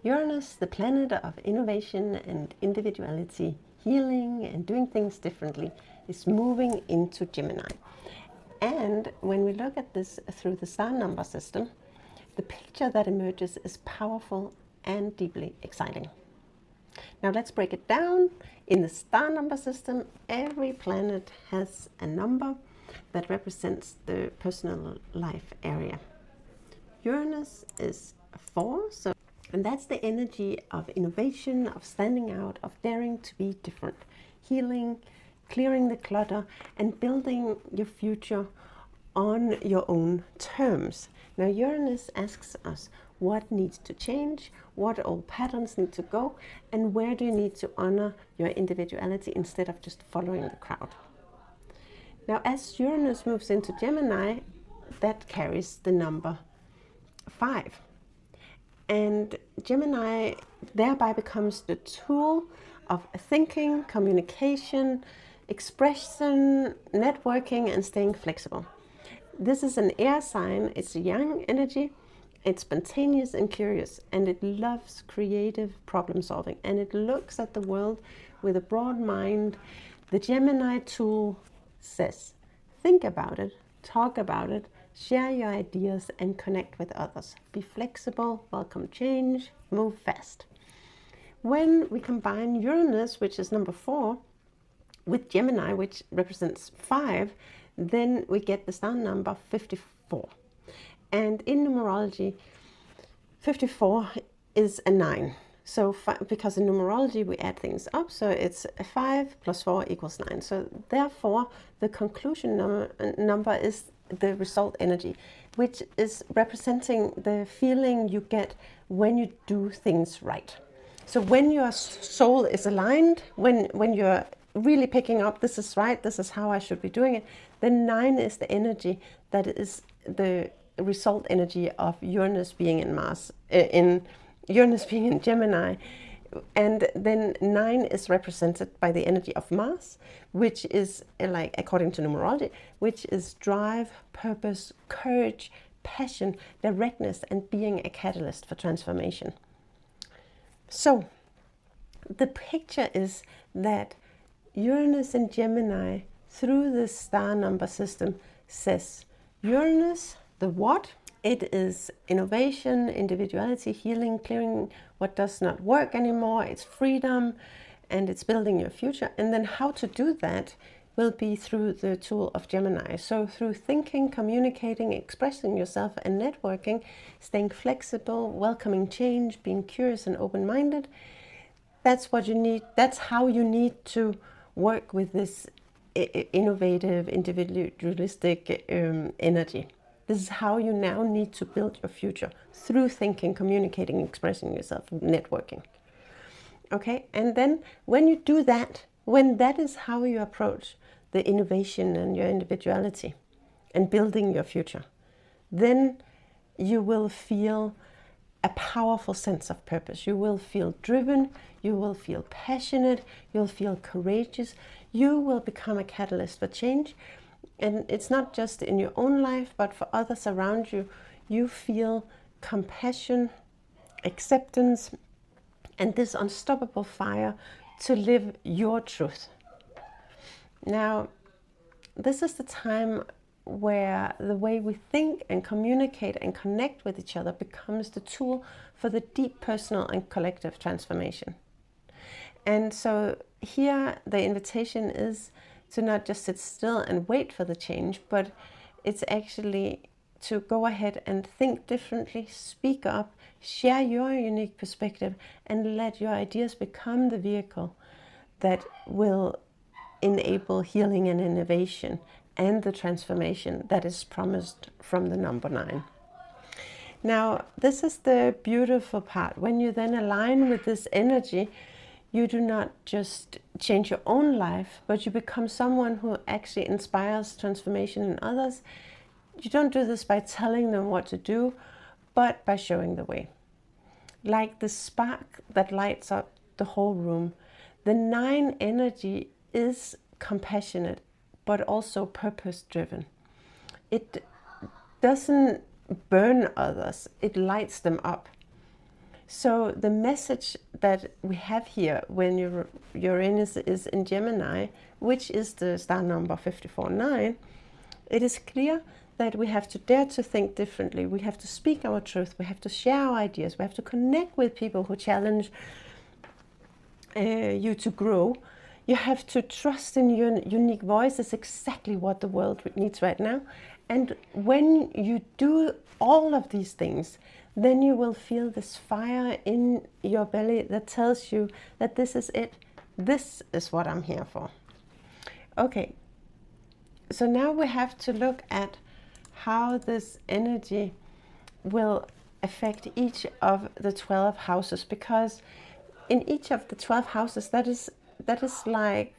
Uranus, the planet of innovation and individuality, healing and doing things differently, is moving into Gemini. And when we look at this through the star number system, the picture that emerges is powerful and deeply exciting. Now let's break it down. In the star number system, every planet has a number that represents the personal life area. Uranus is 4, and that's the energy of innovation, of standing out, of daring to be different, healing, clearing the clutter, and building your future on your own terms. Now Uranus asks us what needs to change, what old patterns need to go, and where do you need to honor your individuality instead of just following the crowd. Now as Uranus moves into Gemini, that carries the number 5. And Gemini thereby becomes the tool of thinking, communication, expression, networking, and staying flexible. This is an air sign. It's a yang energy. It's spontaneous and curious, and it loves creative problem solving, and it looks at the world with a broad mind. The Gemini tool says, think about it, talk about it, share your ideas, and connect with others. Be flexible, welcome change, move fast. When we combine Uranus, which is number 4, with Gemini, which represents 5, then we get the star number 54. And in numerology, 54 is a 9. So because in numerology we add things up, so it's 5 plus 4 equals 9. So therefore, the conclusion number is the result energy, which is representing the feeling you get when you do things right. So when your soul is aligned, when you're really picking up, this is right, this is how I should be doing it, then 9 is the energy that is the result energy of Uranus being in Uranus being in Gemini. And then 9 is represented by the energy of Mars, which is, like according to numerology, which is drive, purpose, courage, passion, directness, and being a catalyst for transformation. So the picture is that Uranus in Gemini through the star number system says Uranus, the what? It is innovation, individuality, healing, clearing what does not work anymore. It's freedom, and it's building your future. And then how to do that will be through the tool of Gemini. So through thinking, communicating, expressing yourself, and networking, staying flexible, welcoming change, being curious and open-minded. That's what you need. That's how you need to work with this innovative, individualistic energy. This is how you now need to build your future, through thinking, communicating, expressing yourself, networking. Okay, and then when you do that, when that is how you approach the innovation and your individuality and building your future, then you will feel a powerful sense of purpose. You will feel driven, you will feel passionate, you'll feel courageous, you will become a catalyst for change. And it's not just in your own life, but for others around you. You feel compassion, acceptance, and this unstoppable fire to live your truth. Now, this is the time where the way we think and communicate and connect with each other becomes the tool for the deep personal and collective transformation. And so here the invitation is to not just sit still and wait for the change, but it's actually to go ahead and think differently, speak up, share your unique perspective, and let your ideas become the vehicle that will enable healing and innovation and the transformation that is promised from the number 9. Now, this is the beautiful part. When you then align with this energy, you do not just change your own life, but you become someone who actually inspires transformation in others. You don't do this by telling them what to do, but by showing the way. Like the spark that lights up the whole room, the 9 energy is compassionate, but also purpose-driven. It doesn't burn others, it lights them up. So the message that we have here when Uranus is in Gemini, which is the star number 54-9, it is clear that we have to dare to think differently. We have to speak our truth. We have to share our ideas. We have to connect with people who challenge you to grow. You have to trust in your unique voice. Is exactly what the world needs right now. And when you do all of these things, then you will feel this fire in your belly that tells you that this is it. This is what I'm here for. Okay, so now we have to look at how this energy will affect each of the 12 houses, because in each of the 12 houses, that is like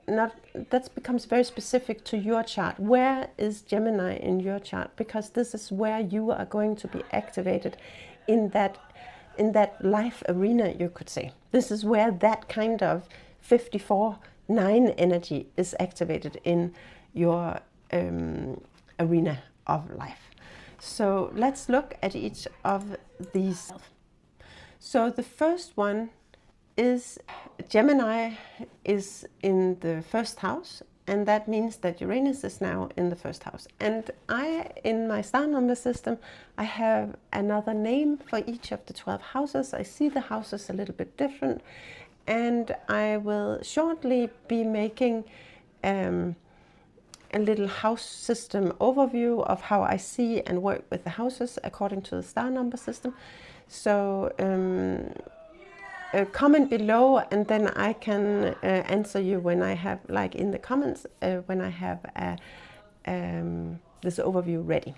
not, that becomes very specific to your chart. Where is Gemini in your chart? Because this is where you are going to be activated in that life arena, you could say. This is where that kind of 54-9 energy is activated in your arena of life. So let's look at each of these. So the first one is Gemini is in the first house, and that means that Uranus is now in the first house. And in my star number system, I have another name for each of the 12 houses. I see the houses a little bit different, and I will shortly be making a little house system overview of how I see and work with the houses according to the star number system. So comment below, and then I can answer you when I have, like in the comments, when I have this overview ready.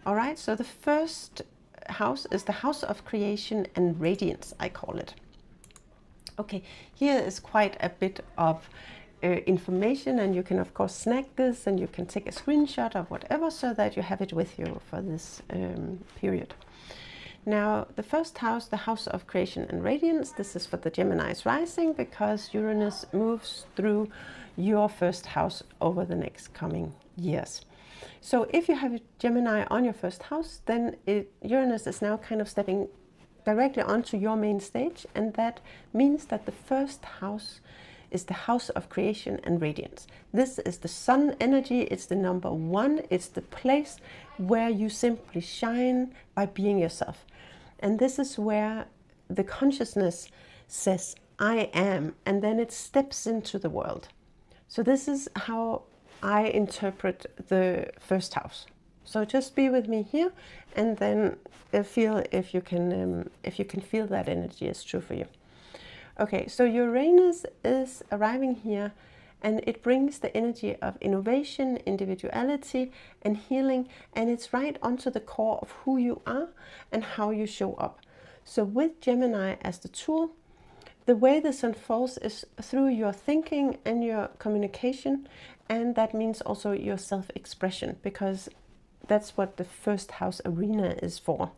All right, so the first house is the house of creation and radiance, I call it. Okay, here is quite a bit of information, and you can of course snag this, and you can take a screenshot of whatever so that you have it with you for this period. Now, the first house, the house of creation and radiance, this is for the Gemini Rising, because Uranus moves through your first house over the next coming years. So if you have a Gemini on your first house, then Uranus is now kind of stepping directly onto your main stage, and that means that the first house is the house of creation and radiance. This is the sun energy. It's the number one. It's the place where you simply shine by being yourself. And this is where the consciousness says, I am, and then it steps into the world. So this is how I interpret the first house. So just be with me here, and then feel if you can feel that energy is true for you. Okay, so Uranus is arriving here, and it brings the energy of innovation, individuality, and healing, and it's right onto the core of who you are and how you show up. So with Gemini as the tool, the way this unfolds is through your thinking and your communication, and that means also your self-expression, because that's what the first house arena is for.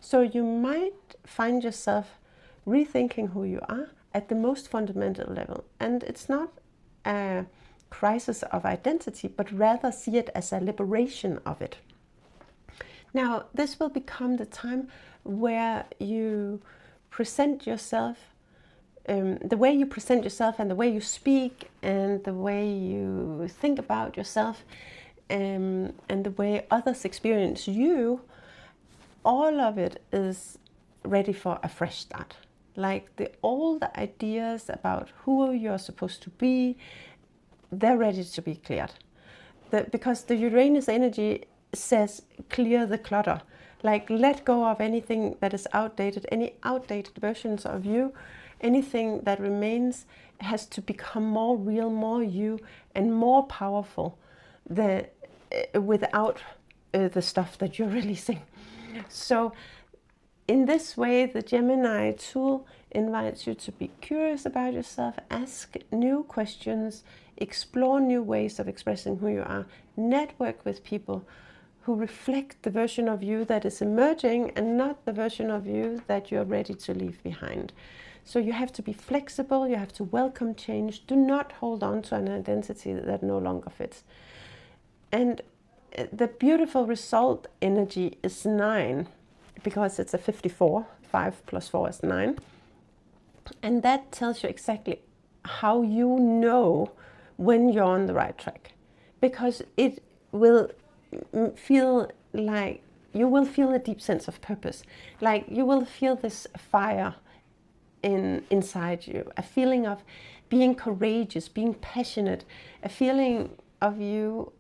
So you might find yourself rethinking who you are at the most fundamental level, and it's not a crisis of identity, but rather see it as a liberation of it. Now, this will become the time where you present yourself, the way you present yourself and the way you speak and the way you think about yourself, and the way others experience you, all of it is ready for a fresh start. Like the old ideas about who you're supposed to be, they're ready to be cleared. Because the Uranus energy says clear the clutter. Like let go of anything that is outdated, any outdated versions of you. Anything that remains has to become more real, more you, and more powerful without the stuff that you're releasing. So in this way, the Gemini tool invites you to be curious about yourself, ask new questions, explore new ways of expressing who you are, network with people who reflect the version of you that is emerging and not the version of you that you're ready to leave behind. So you have to be flexible, you have to welcome change, do not hold on to an identity that no longer fits. And the beautiful result energy is 9, because it's a 54 5 plus 4 is 9. And that tells you exactly how you know when you're on the right track. Because it will feel like you will feel a deep sense of purpose. Like you will feel this fire inside you, a feeling of being courageous, being passionate, a feeling of you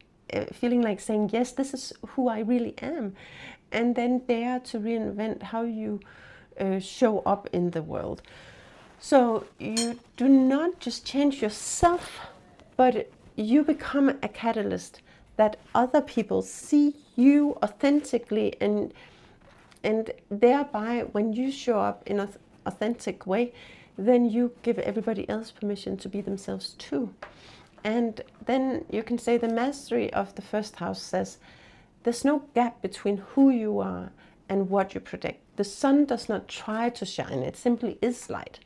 feeling like saying, yes, this is who I really am. And then dare to reinvent how you show up in the world. So you do not just change yourself, but you become a catalyst that other people see you authentically, and thereby when you show up in an authentic way, then you give everybody else permission to be themselves too. And then you can say the mastery of the first house says there's no gap between who you are and what you project. The sun does not try to shine, it simply is light.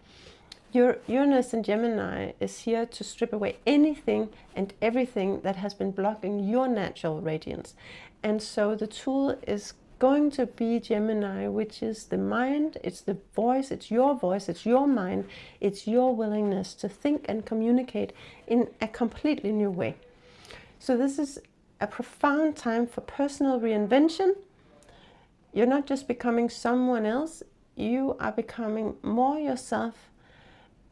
Your Uranus in Gemini is here to strip away anything and everything that has been blocking your natural radiance. And so the tool is going to be Gemini, which is the mind, it's the voice, it's your mind, it's your willingness to think and communicate in a completely new way. So this is a profound time for personal reinvention. You're not just becoming someone else, you are becoming more yourself.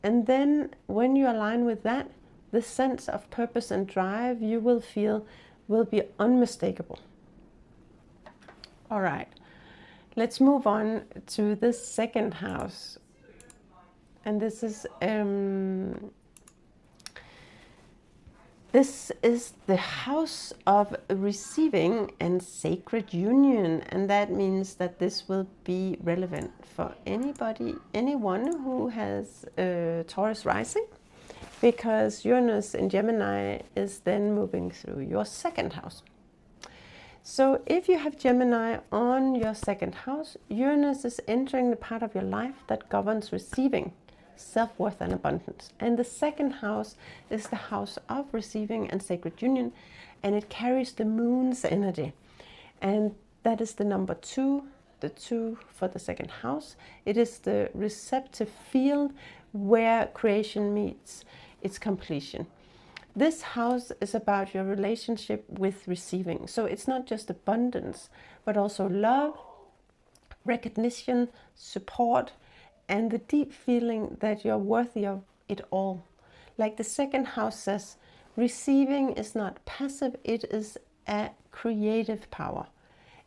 And then when you align with that, the sense of purpose and drive you will feel will be unmistakable. All right, let's move on to the second house. And this is the house of receiving and sacred union. And that means that this will be relevant for anyone who has Taurus Rising, because Uranus in Gemini is then moving through your second house. So if you have Gemini on your second house, Uranus is entering the part of your life that governs receiving, self-worth and abundance. And the second house is the house of receiving and sacred union, and it carries the moon's energy. And that is the number 2, the 2 for the second house. It is the receptive field where creation meets its completion. This house is about your relationship with receiving. So it's not just abundance, but also love, recognition, support, and the deep feeling that you're worthy of it all. Like the second house says, receiving is not passive, it is a creative power.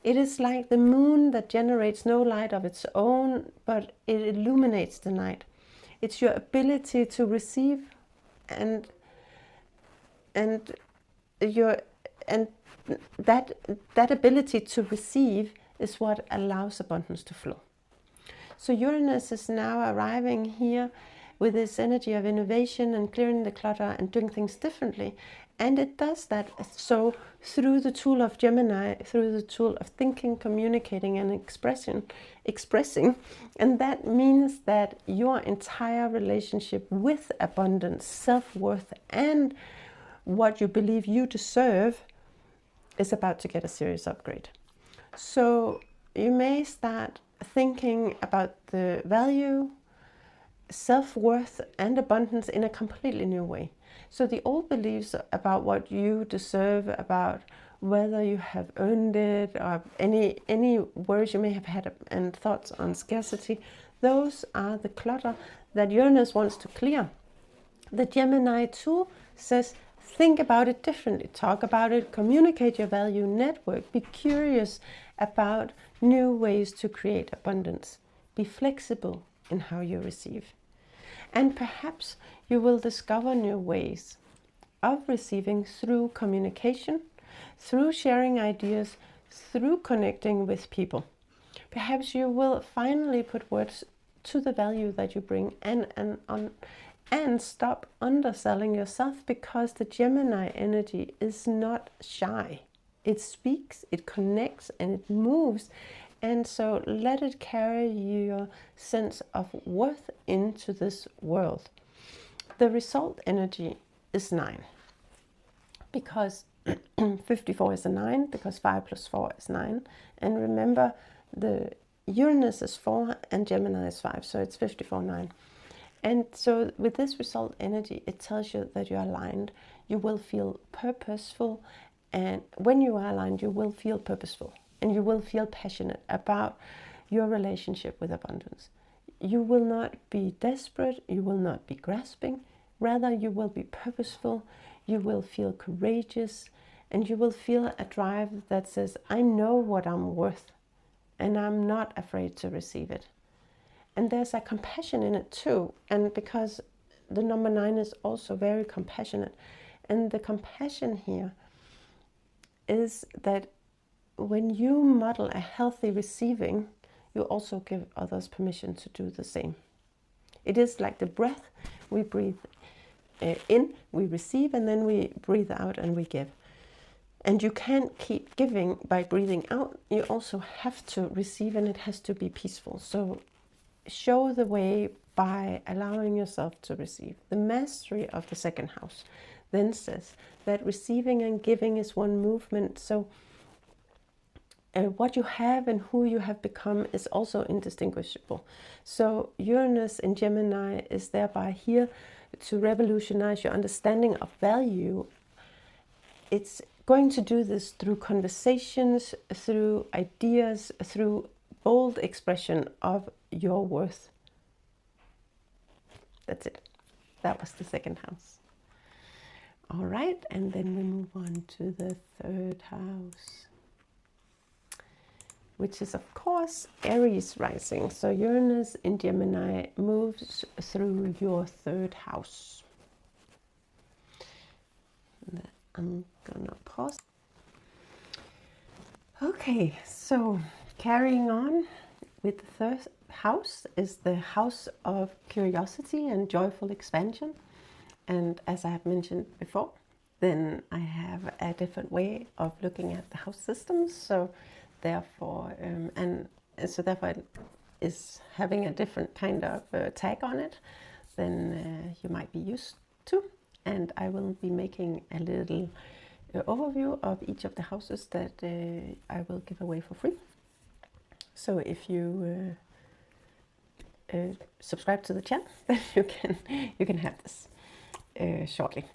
It is like the moon that generates no light of its own, but it illuminates the night. It's your ability to receive and that ability to receive is what allows abundance to flow. So Uranus is now arriving here with this energy of innovation and clearing the clutter and doing things differently. And it does that so through the tool of Gemini, through the tool of thinking, communicating and expressing. And that means that your entire relationship with abundance, self-worth and what you believe you deserve is about to get a serious upgrade. So you may start thinking about the value, self-worth and abundance in a completely new way. So the old beliefs about what you deserve, about whether you have earned it, or any words you may have had and thoughts on scarcity, those are the clutter that Uranus wants to clear. The Gemini tool says, think about it differently, talk about it, communicate your value, network, be curious about new ways to create abundance. Be flexible in how you receive. And perhaps you will discover new ways of receiving through communication, through sharing ideas, through connecting with people. Perhaps you will finally put words to the value that you bring and stop underselling yourself, because the Gemini energy is not shy. It speaks, it connects, and it moves. And so let it carry your sense of worth into this world. The result energy is 9. Because 54 is a 9, because 5 plus 4 is 9. And remember, the Uranus is 4 and Gemini is 5, so it's 54-9. And so with this result energy, it tells you that you're aligned. You will feel purposeful, and when you are aligned, you will feel purposeful and you will feel passionate about your relationship with abundance. You will not be desperate, you will not be grasping, rather you will be purposeful, you will feel courageous, and you will feel a drive that says, I know what I'm worth and I'm not afraid to receive it. And there's a compassion in it too, and because the number 9 is also very compassionate, and the compassion here is that when you model a healthy receiving, you also give others permission to do the same. It is like the breath. We breathe in, we receive, and then we breathe out and we give. And you can't keep giving by breathing out. You also have to receive, and it has to be peaceful. So show the way by allowing yourself to receive. The mastery of the second house then says that receiving and giving is one movement. So what you have and who you have become is also indistinguishable. So Uranus in Gemini is thereby here to revolutionize your understanding of value. It's going to do this through conversations, through ideas, through bold expression of your worth. That's it. That was the second house. All right, and then we move on to the third house, which is, of course, Aries Rising. So Uranus in Gemini moves through your third house. I'm gonna pause. Okay, so carrying on with the third house is the house of curiosity and joyful expansion. And as I have mentioned before, then I have a different way of looking at the house systems. So therefore, therefore it is having a different kind of tag on it than you might be used to. And I will be making a little overview of each of the houses that I will give away for free. So if you subscribe to the channel, then you can have this shortly.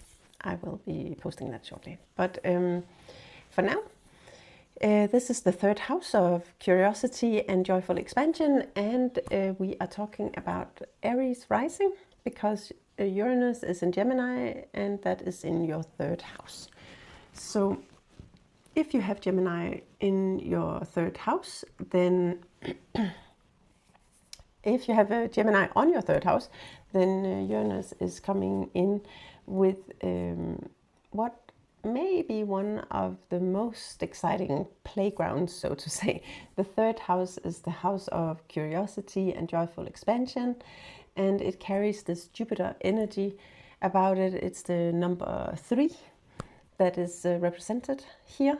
I will be posting that shortly. But for now, this is the third house of curiosity and joyful expansion, and we are talking about Aries Rising because Uranus is in Gemini, and that is in your third house. So if you have Gemini in your third house, then if you have a Gemini on your third house, then Uranus is coming in with what may be one of the most exciting playgrounds, so to say. The third house is the house of curiosity and joyful expansion, and it carries this Jupiter energy about it. It's the number 3 that is represented here.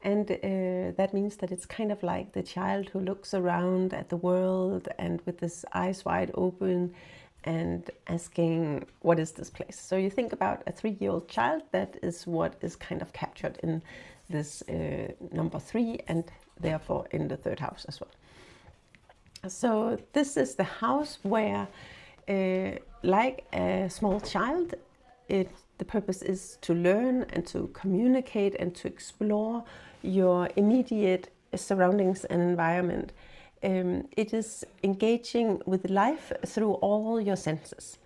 And that means that it's kind of like the child who looks around at the world and with his eyes wide open and asking, what is this place? So you think about a 3-year-old child, that is what is kind of captured in this number 3, and therefore in the third house as well. So this is the house where, like a small child, the purpose is to learn and to communicate and to explore your immediate surroundings and environment. It is engaging with life through all your senses.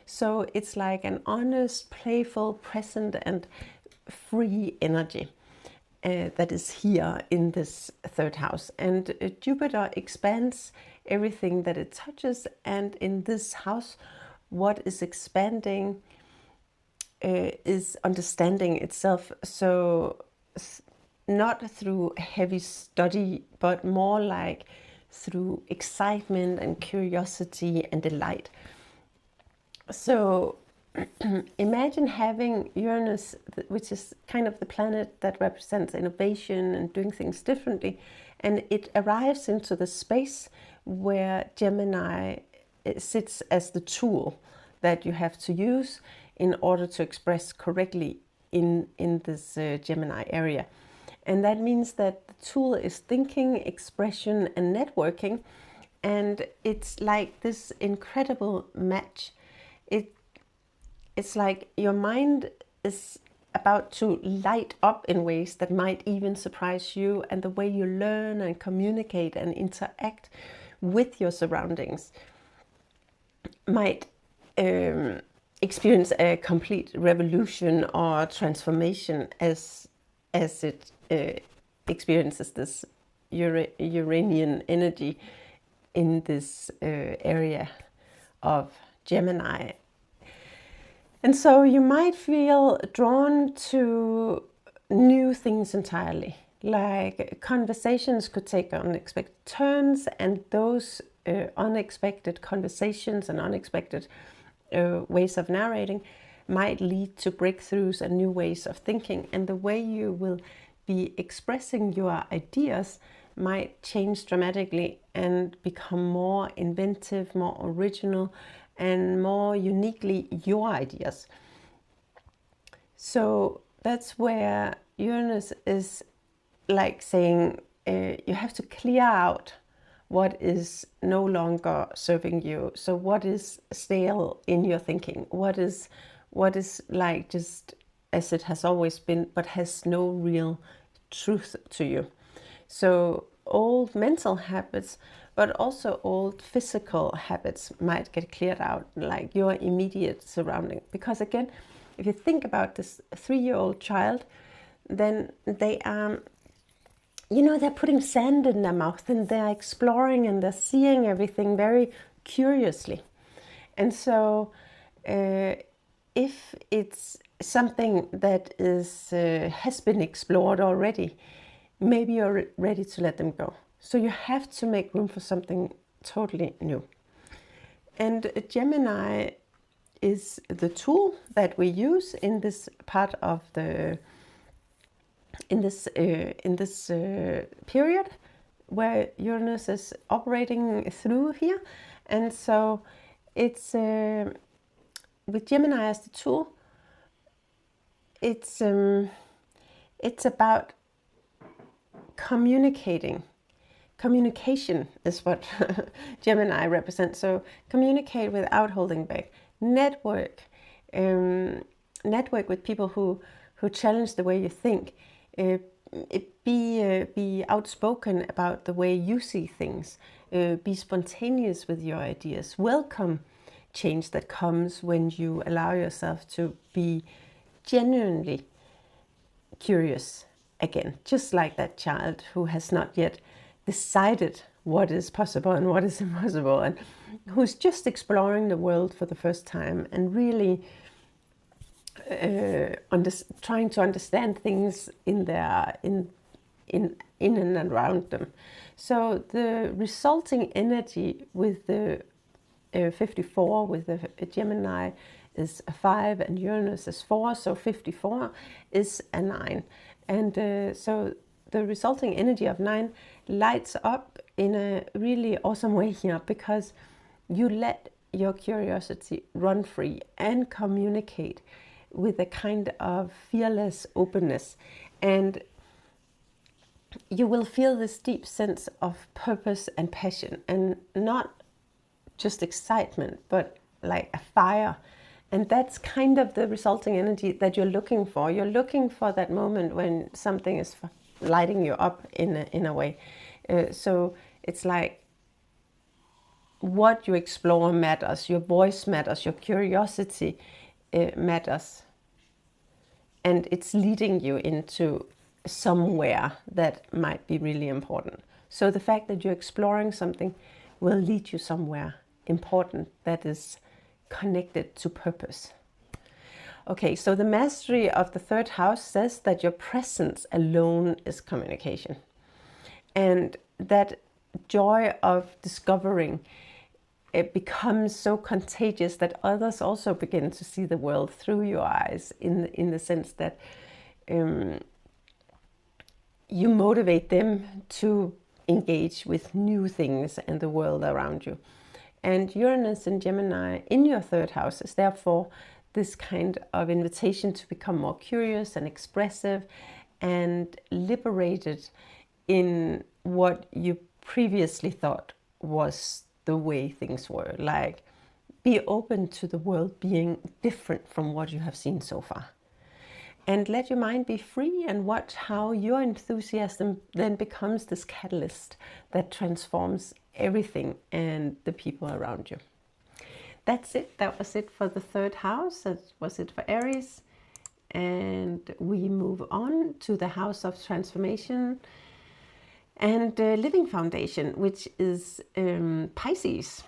So it's like an honest, playful, present and free energy that is here in this third house. And Jupiter expands everything that it touches, and in this house what is expanding is understanding itself. So not through heavy study, but more like through excitement and curiosity and delight. So imagine having Uranus, which is kind of the planet that represents innovation and doing things differently, and it arrives into the space where Gemini sits as the tool that you have to use in order to express correctly in this Gemini area. And that means that the tool is thinking, expression, and networking. And it's like this incredible match. It's like your mind is about to light up in ways that might even surprise you, and the way you learn and communicate and interact with your surroundings might experience a complete revolution or transformation as it experiences this Uranian energy in this area of Gemini. And so you might feel drawn to new things entirely, like conversations could take unexpected turns, and those unexpected conversations and unexpected ways of narrating might lead to breakthroughs and new ways of thinking. And the way you will be expressing your ideas might change dramatically and become more inventive, more original, and more uniquely your ideas. So that's where Uranus is like saying you have to clear out what is no longer serving you. So what is stale in your thinking? What is like just as it has always been, but has no real truth to you. So old mental habits, but also old physical habits might get cleared out, like your immediate surrounding. Because again, if you think about this 3-year-old child, then they are, they're putting sand in their mouth and they're exploring and they're seeing everything very curiously. And so if it's something that has been explored already, maybe you're ready to let them go. So you have to make room for something totally new. And Gemini is the tool that we use in this part of in this period where Uranus is operating through here. And so it's with Gemini as the tool, it's about communicating. Communication is what Gemini represents. So communicate without holding back. Network with people who challenge the way you think. Be outspoken about the way you see things. Be spontaneous with your ideas. Welcome change that comes when you allow yourself to be genuinely curious again, just like that child who has not yet decided what is possible and what is impossible, and who's just exploring the world for the first time and really trying to understand things in and around them. So the resulting energy with the 54 with the Gemini is a 5 and Uranus is 4, so 54 is a 9. And so the resulting energy of 9 lights up in a really awesome way here, because you let your curiosity run free and communicate with a kind of fearless openness. And you will feel this deep sense of purpose and passion, and not just excitement, but like a fire. And that's kind of the resulting energy that you're looking for. You're looking for that moment when something is lighting you up in a way. So it's like what you explore matters, your voice matters, your curiosity matters. And it's leading you into somewhere that might be really important. So the fact that you're exploring something will lead you somewhere important that is connected to purpose. Okay, so the mastery of the 3rd house says that your presence alone is communication. And that joy of discovering, it becomes so contagious that others also begin to see the world through your eyes, in the sense that you motivate them to engage with new things and the world around you. And Uranus and Gemini in your 3rd house is therefore this kind of invitation to become more curious and expressive and liberated in what you previously thought was the way things were. Like, be open to the world being different from what you have seen so far. And let your mind be free and watch how your enthusiasm then becomes this catalyst that transforms everything and the people around you. That's it. That was it for the third house. That was it for Aries. And we move on to the house of transformation and living foundation, which is Pisces,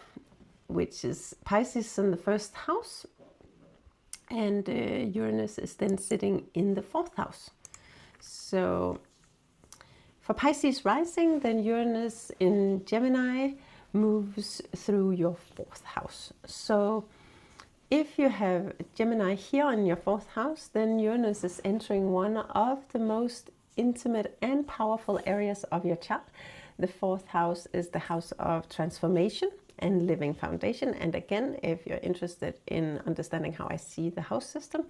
which is Pisces in the first house. And Uranus is then sitting in the fourth house. So for Pisces rising, then Uranus in Gemini moves through your fourth house. So if you have Gemini here in your fourth house, then Uranus is entering one of the most intimate and powerful areas of your chart. The fourth house is the house of transformation and living foundation. And again, if you're interested in understanding how I see the house system,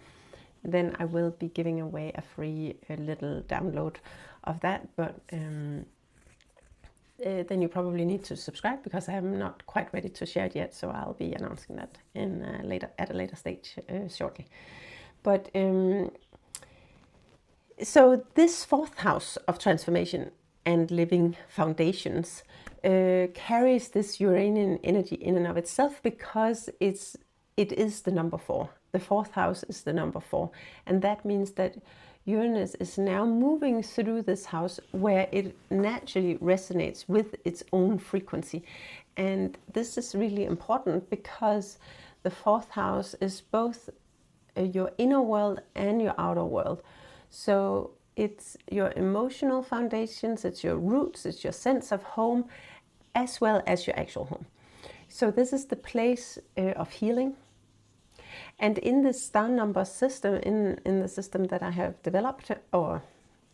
then I will be giving away a free little download of that. But then you probably need to subscribe, because I am not quite ready to share it yet. So I'll be announcing that in at a later stage shortly. But so this fourth house of transformation and living foundations carries this Uranian energy in and of itself, because it is the number 4. The fourth house is the number 4, and that means that Uranus is now moving through this house where it naturally resonates with its own frequency. And this is really important, because the fourth house is both your inner world and your outer world. So it's your emotional foundations, it's your roots, it's your sense of home, as well as your actual home. So this is the place of healing. And in this star number system, in the system that I have developed or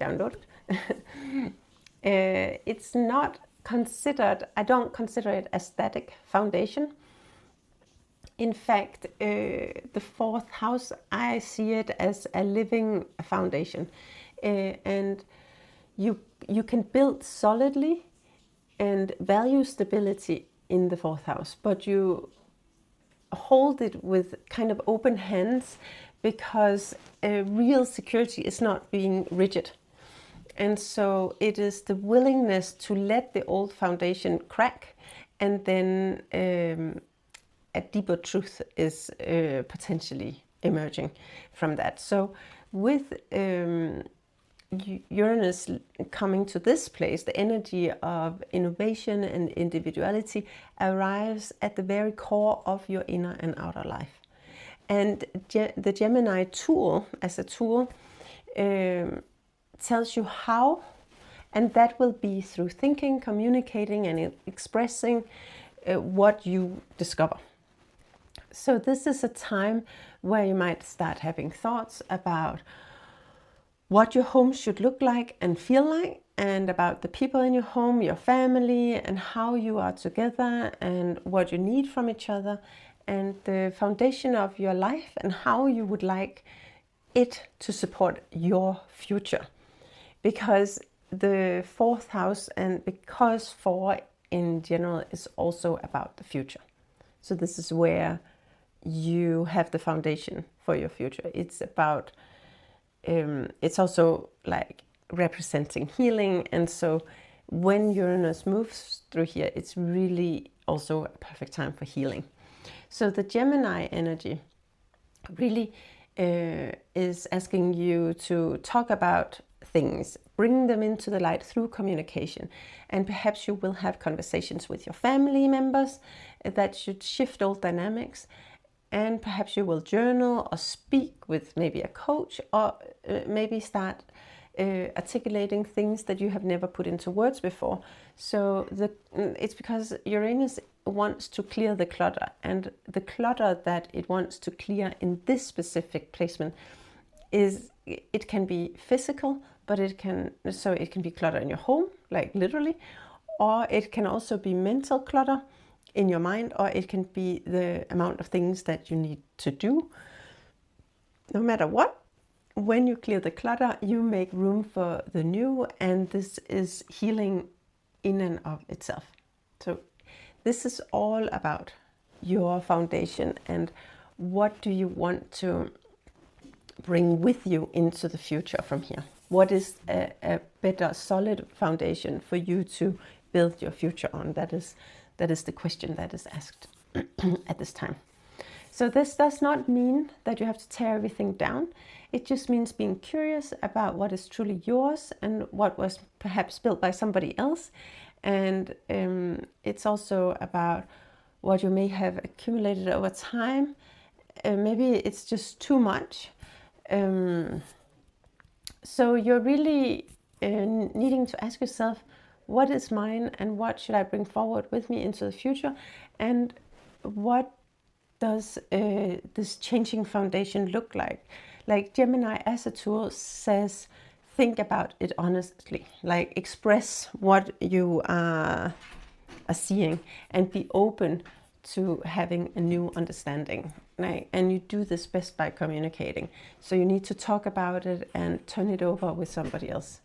downloaded, it's not considered, I don't consider it a static foundation. In fact, the fourth house, I see it as a living foundation. And you can build solidly and value stability in the fourth house, but you hold it with kind of open hands, because real security is not being rigid. And so it is the willingness to let the old foundation crack, and then a deeper truth is potentially emerging from that. So with Uranus coming to this place, the energy of innovation and individuality arrives at the very core of your inner and outer life. And the Gemini tool, as a tool, tells you how, and that will be through thinking, communicating, and expressing what you discover. So this is a time where you might start having thoughts about what your home should look like and feel like, and about the people in your home, your family, and how you are together, and what you need from each other, and the foundation of your life, and how you would like it to support your future. Because the fourth house, and because 4 in general, is also about the future. So this is where you have the foundation for your future. It's about it's also like representing healing. And so when Uranus moves through here, it's really also a perfect time for healing. So the Gemini energy really is asking you to talk about things, bring them into the light through communication. And perhaps you will have conversations with your family members that should shift old dynamics. And perhaps you will journal or speak with maybe a coach, or maybe start articulating things that you have never put into words before. So it's because Uranus wants to clear the clutter, and the clutter that it wants to clear in this specific placement it can be physical, but it can be clutter in your home, like literally, or it can also be mental clutter in your mind, or it can be the amount of things that you need to do. No matter what, when you clear the clutter, you make room for the new, and this is healing in and of itself. So this is all about your foundation and what do you want to bring with you into the future from here. What is a better solid foundation for you to build your future on? That is the question that is asked at this time. So this does not mean that you have to tear everything down. It just means being curious about what is truly yours and what was perhaps built by somebody else. And it's also about what you may have accumulated over time. Maybe it's just too much. So you're really needing to ask yourself, what is mine and what should I bring forward with me into the future? And what does this changing foundation look like? Like Gemini as a tool says, think about it honestly, like express what you are seeing and be open to having a new understanding. And you do this best by communicating. So you need to talk about it and turn it over with somebody else.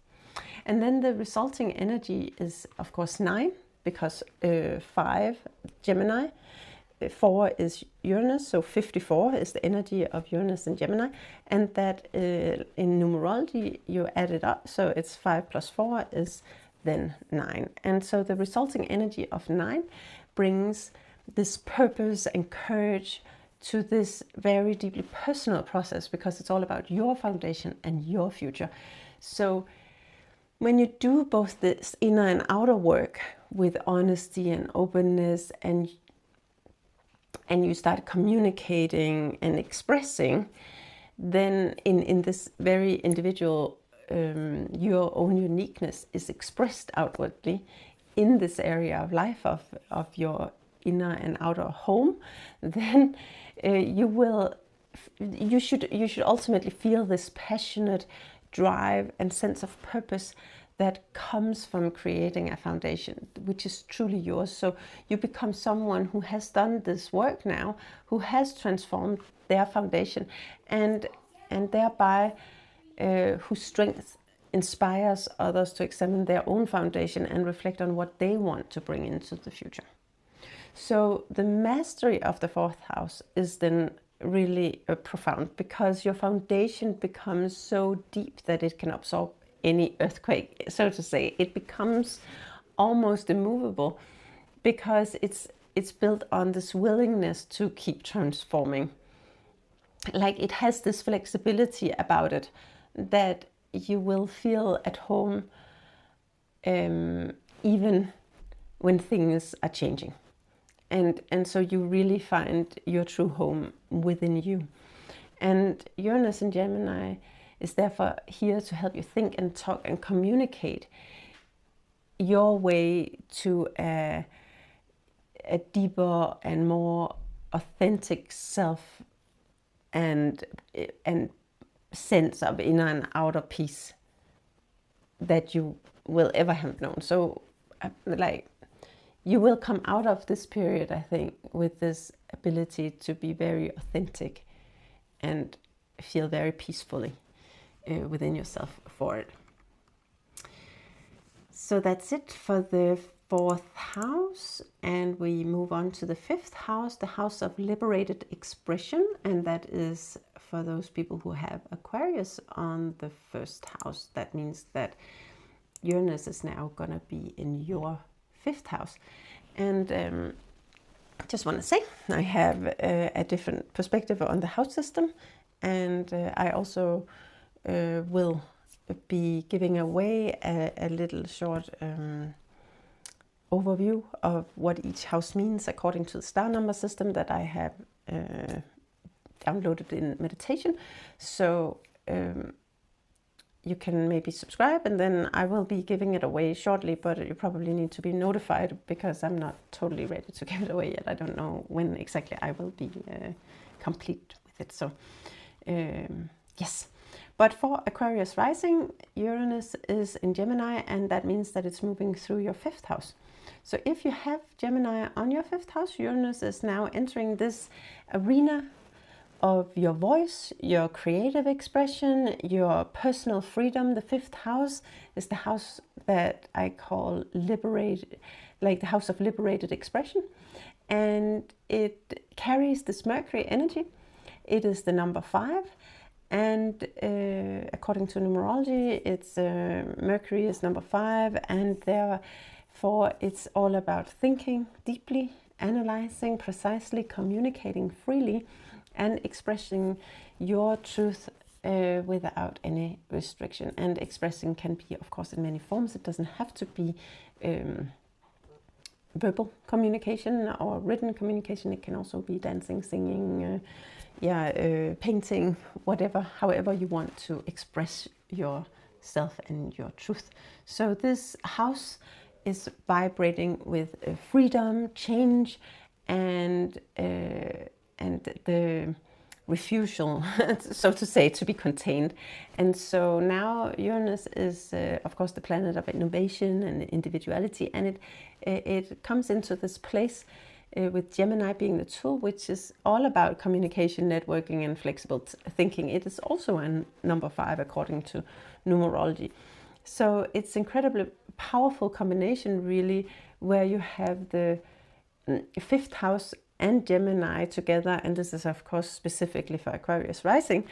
And then the resulting energy is, of course, 9, because 5, Gemini, 4 is Uranus, so 54 is the energy of Uranus and Gemini. And that in numerology, you add it up, so it's 5 plus 4 is then 9. And so the resulting energy of 9 brings this purpose and courage to this very deeply personal process, because it's all about your foundation and your future. So when you do both this inner and outer work with honesty and openness, and you start communicating and expressing, then in this very individual, your own uniqueness is expressed outwardly in this area of life of your inner and outer home, then you should ultimately feel this passionate drive and sense of purpose that comes from creating a foundation which is truly yours. So you become someone who has done this work now, who has transformed their foundation, and thereby whose strength inspires others to examine their own foundation and reflect on what they want to bring into the future. So the mastery of the 4th house is then really profound, because your foundation becomes so deep that it can absorb any earthquake, so to say. It becomes almost immovable because it's built on this willingness to keep transforming. Like it has this flexibility about it that you will feel at home even when things are changing. And so you really find your true home within you. And Uranus in Gemini is therefore here to help you think and talk and communicate your way to a deeper and more authentic self and sense of inner and outer peace that you will ever have known. So you will come out of this period, I think, with this ability to be very authentic and feel very peacefully within yourself for it. So that's it for the 4th house, and we move on to the 5th house, the house of liberated expression, and that is for those people who have Aquarius on the 1st house. That means that Uranus is now going to be in your 5th house. And I just want to say I have a different perspective on the house system, and I also will be giving away a little short overview of what each house means according to the star number system that I have downloaded in meditation. So you can maybe subscribe, and then I will be giving it away shortly, but you probably need to be notified because I'm not totally ready to give it away yet. I don't know when exactly I will be complete with it. So yes. But for Aquarius Rising, Uranus is in Gemini, and that means that it's moving through your 5th house. So if you have Gemini on your 5th house, Uranus is now entering this arena of your voice, your creative expression, your personal freedom. The fifth house is the house that I call liberated, like the house of liberated expression. And it carries this Mercury energy. It is the number 5. And according to numerology, it's Mercury is number 5, and therefore it's all about thinking deeply, analyzing precisely, communicating freely, and expressing your truth without any restriction. And expressing can be, of course, in many forms. It doesn't have to be verbal communication or written communication. It can also be dancing, singing, painting, whatever, however you want to express yourself and your truth. So this house is vibrating with freedom, change, and the refusal, so to say, to be contained. And so now Uranus is, of course, the planet of innovation and individuality, and it comes into this place with Gemini being the tool, which is all about communication, networking, and flexible thinking. It is also a number 5 according to numerology. So it's incredibly powerful combination, really, where you have the fifth house and Gemini together, and this is of course specifically for Aquarius Rising,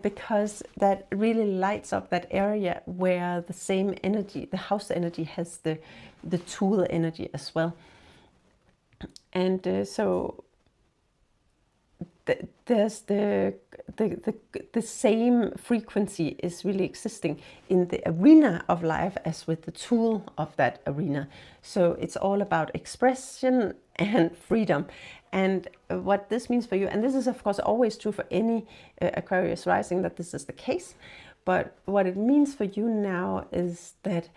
because that really lights up that area where the same energy, the house energy, has the tool energy as well. And so there's the same frequency is really existing in the arena of life as with the tool of that arena. So it's all about expression and freedom. And what this means for you, and this is of course always true for any Aquarius rising, that this is the case, but what it means for you now is that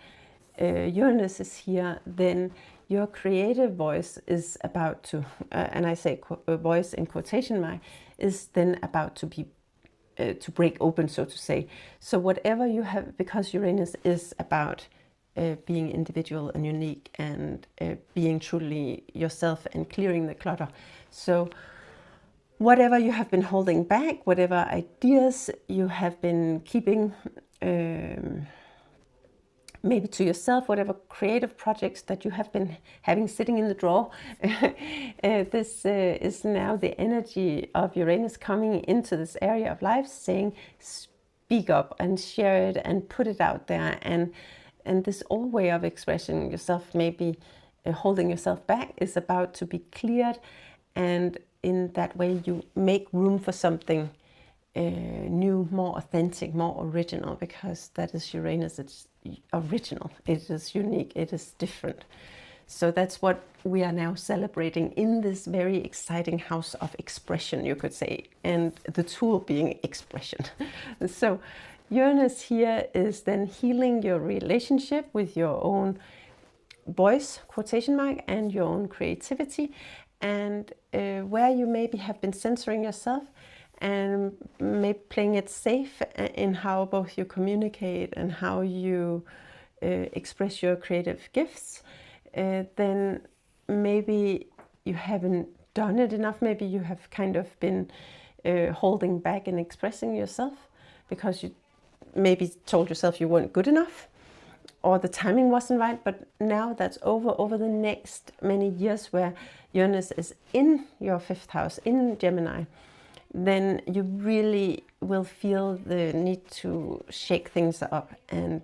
Uranus is here, then your creative voice is about to, and I say voice in quotation mark, is then about to be to break open, so to say. So whatever you have, because Uranus is about being individual and unique and being truly yourself and clearing the clutter. So whatever you have been holding back, whatever ideas you have been keeping maybe to yourself, whatever creative projects that you have been having sitting in the drawer, this is now the energy of Uranus coming into this area of life, saying, speak up and share it and put it out there. And this old way of expressing yourself, maybe holding yourself back, is about to be cleared. And in that way, you make room for something new, more authentic, more original, because that is Uranus. It's original, it is unique, it is different. So that's what we are now celebrating in this very exciting house of expression, you could say, and the tool being expression. So Uranus here is then healing your relationship with your own voice, quotation mark, and your own creativity, and where you maybe have been censoring yourself and maybe playing it safe in how both you communicate and how you express your creative gifts, then maybe you haven't done it enough. Maybe you have kind of been holding back in expressing yourself because you maybe told yourself you weren't good enough or the timing wasn't right. But now that's over the next many years where Uranus is in your fifth house, in Gemini, then you really will feel the need to shake things up, and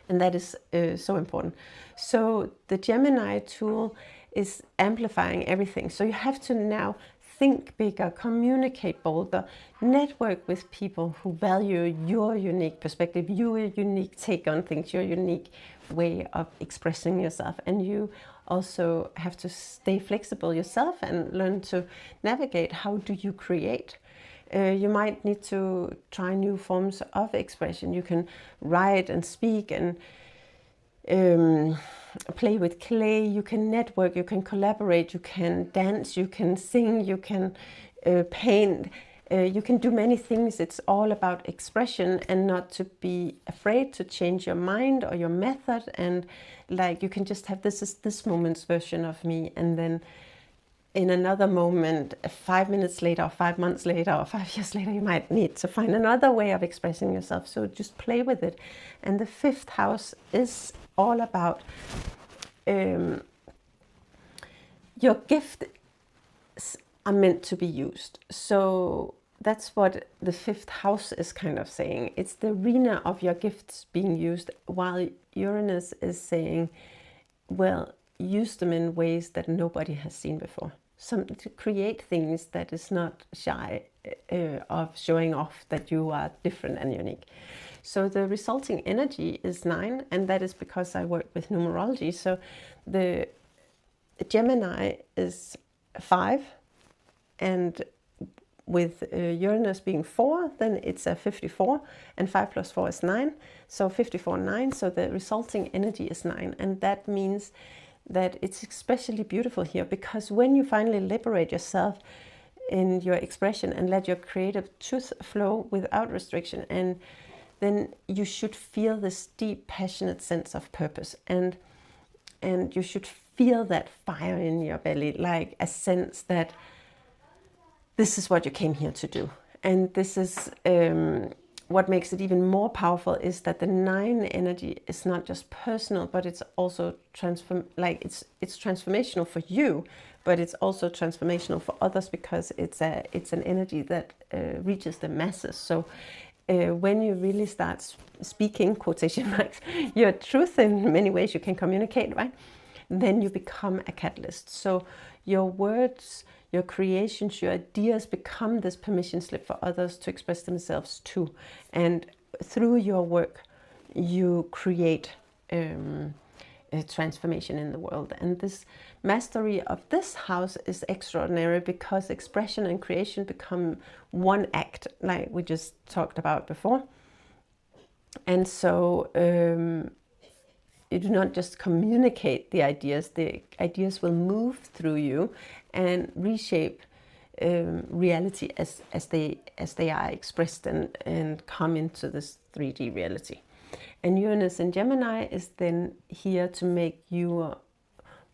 that is so important. So the Gemini tool is amplifying everything. So you have to now think bigger, communicate bolder, network with people who value your unique perspective, your unique take on things, your unique way of expressing yourself. And you also have to stay flexible yourself and learn to navigate. How do you create? You might need to try new forms of expression. You can write and speak and play with clay. You can network, you can collaborate, you can dance, you can sing, you can paint. You can do many things. It's all about expression, and not to be afraid to change your mind or your method. And like, you can just have, this is this moment's version of me, and then in another moment, 5 minutes later, or 5 months later, or 5 years later, you might need to find another way of expressing yourself. So just play with it. And the 5th house is all about your gifts are meant to be used. So that's what the 5th house is kind of saying. It's the arena of your gifts being used, while Uranus is saying, well, use them in ways that nobody has seen before. To create things that is not shy of showing off that you are different and unique. So the resulting energy is 9, and that is because I work with numerology. So the Gemini is 5, and with Uranus being 4, then it's a 54, and 5 plus 4 is 9, so 54, 9, so the resulting energy is 9, and that means that it's especially beautiful here, because when you finally liberate yourself in your expression and let your creative truth flow without restriction, and then you should feel this deep, passionate sense of purpose, and you should feel that fire in your belly, like a sense that this is what you came here to do. And this is what makes it even more powerful, is that the 9 energy is not just personal, but it's also it's transformational for you, but it's also transformational for others, because it's an energy that reaches the masses. So when you really start speaking, quotation marks, your truth in many ways you can communicate, right? Then you become a catalyst. So your words, your creations, your ideas become this permission slip for others to express themselves too. And through your work, you create a transformation in the world. And this mastery of this house is extraordinary, because expression and creation become one act, like we just talked about before. And so you do not just communicate the ideas will move through you and reshape reality as they are expressed and come into this 3D reality. And Uranus in Gemini is then here to make you a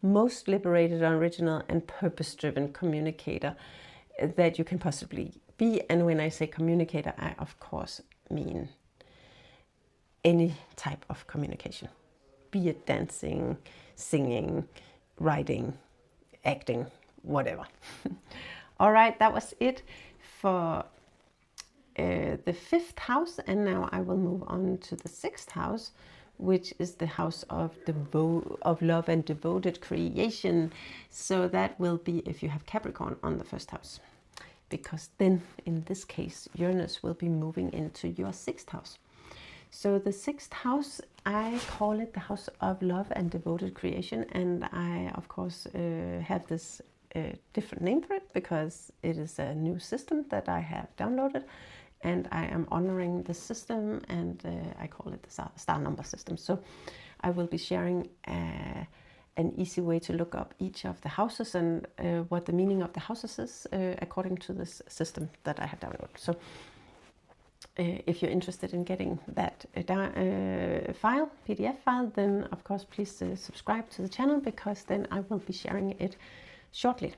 most liberated, original, and purpose-driven communicator that you can possibly be. And when I say communicator, I of course mean any type of communication, be it dancing, singing, writing, acting, whatever. All right, that was it for the 5th house, and now I will move on to the 6th house, which is the house of love and devoted creation. So that will be if you have Capricorn on the 1st house, because then in this case Uranus will be moving into your 6th house. So the 6th house, I call it the house of love and devoted creation, and I of course have this different name for it, because it is a new system that I have downloaded, and I am honoring the system, and I call it the star number system. So I will be sharing an easy way to look up each of the houses and what the meaning of the houses is according to this system that I have downloaded. So if you're interested in getting that PDF file, then of course please subscribe to the channel, because then I will be sharing it shortly.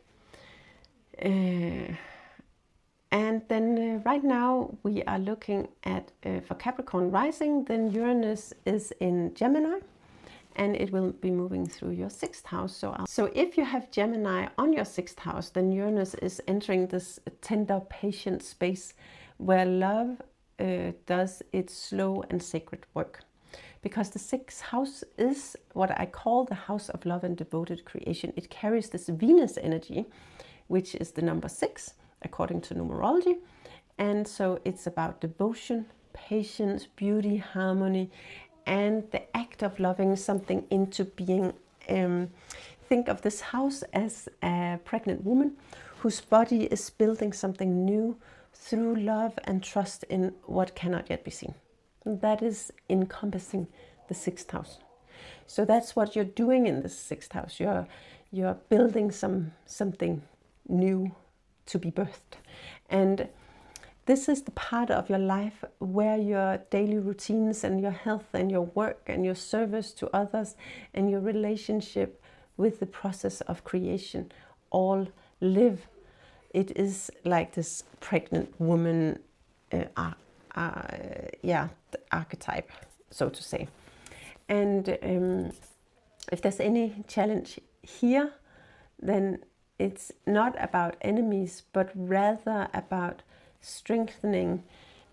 And then right now we are looking at, for Capricorn Rising, then Uranus is in Gemini, and it will be moving through your 6th house. So if you have Gemini on your 6th house, then Uranus is entering this tender, patient space where love does its slow and sacred work. Because the 6th house is what I call the house of love and devoted creation. It carries this Venus energy, which is the number 6 according to numerology. And so it's about devotion, patience, beauty, harmony, and the act of loving something into being. Think of this house as a pregnant woman whose body is building something new through love and trust in what cannot yet be seen. And that is encompassing the 6th house. So that's what you're doing in the 6th house. You're building something new to be birthed. And this is the part of your life where your daily routines and your health and your work and your service to others and your relationship with the process of creation all live, it is like this pregnant woman, yeah, the archetype, so to say. And if there's any challenge here, then it's not about enemies, but rather about strengthening.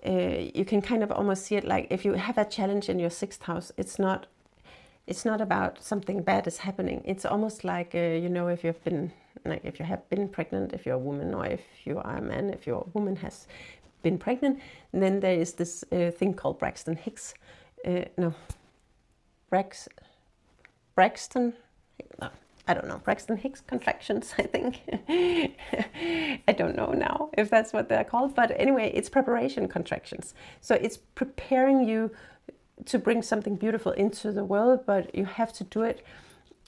You can kind of almost see it like if you have a challenge in your 6th house, it's not about something bad is happening. It's almost like, you know, if you've been, like if you have been pregnant, if you're a woman, or if you are a man, if your woman has been pregnant, then there is this thing called Braxton Hicks. Braxton, no, I don't know, Braxton Hicks contractions, I think. I don't know now if that's what they're called, but anyway, it's preparation contractions. So it's preparing you to bring something beautiful into the world, but you have to do it.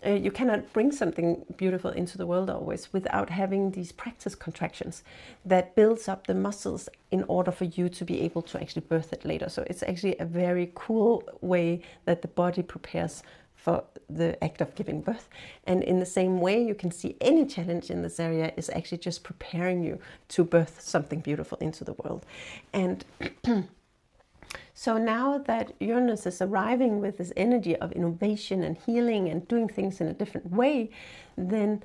You cannot bring something beautiful into the world always without having these practice contractions that builds up the muscles in order for you to be able to actually birth it later. So it's actually a very cool way that the body prepares for the act of giving birth. And in the same way, you can see any challenge in this area is actually just preparing you to birth something beautiful into the world. And so now that Uranus is arriving with this energy of innovation and healing and doing things in a different way, then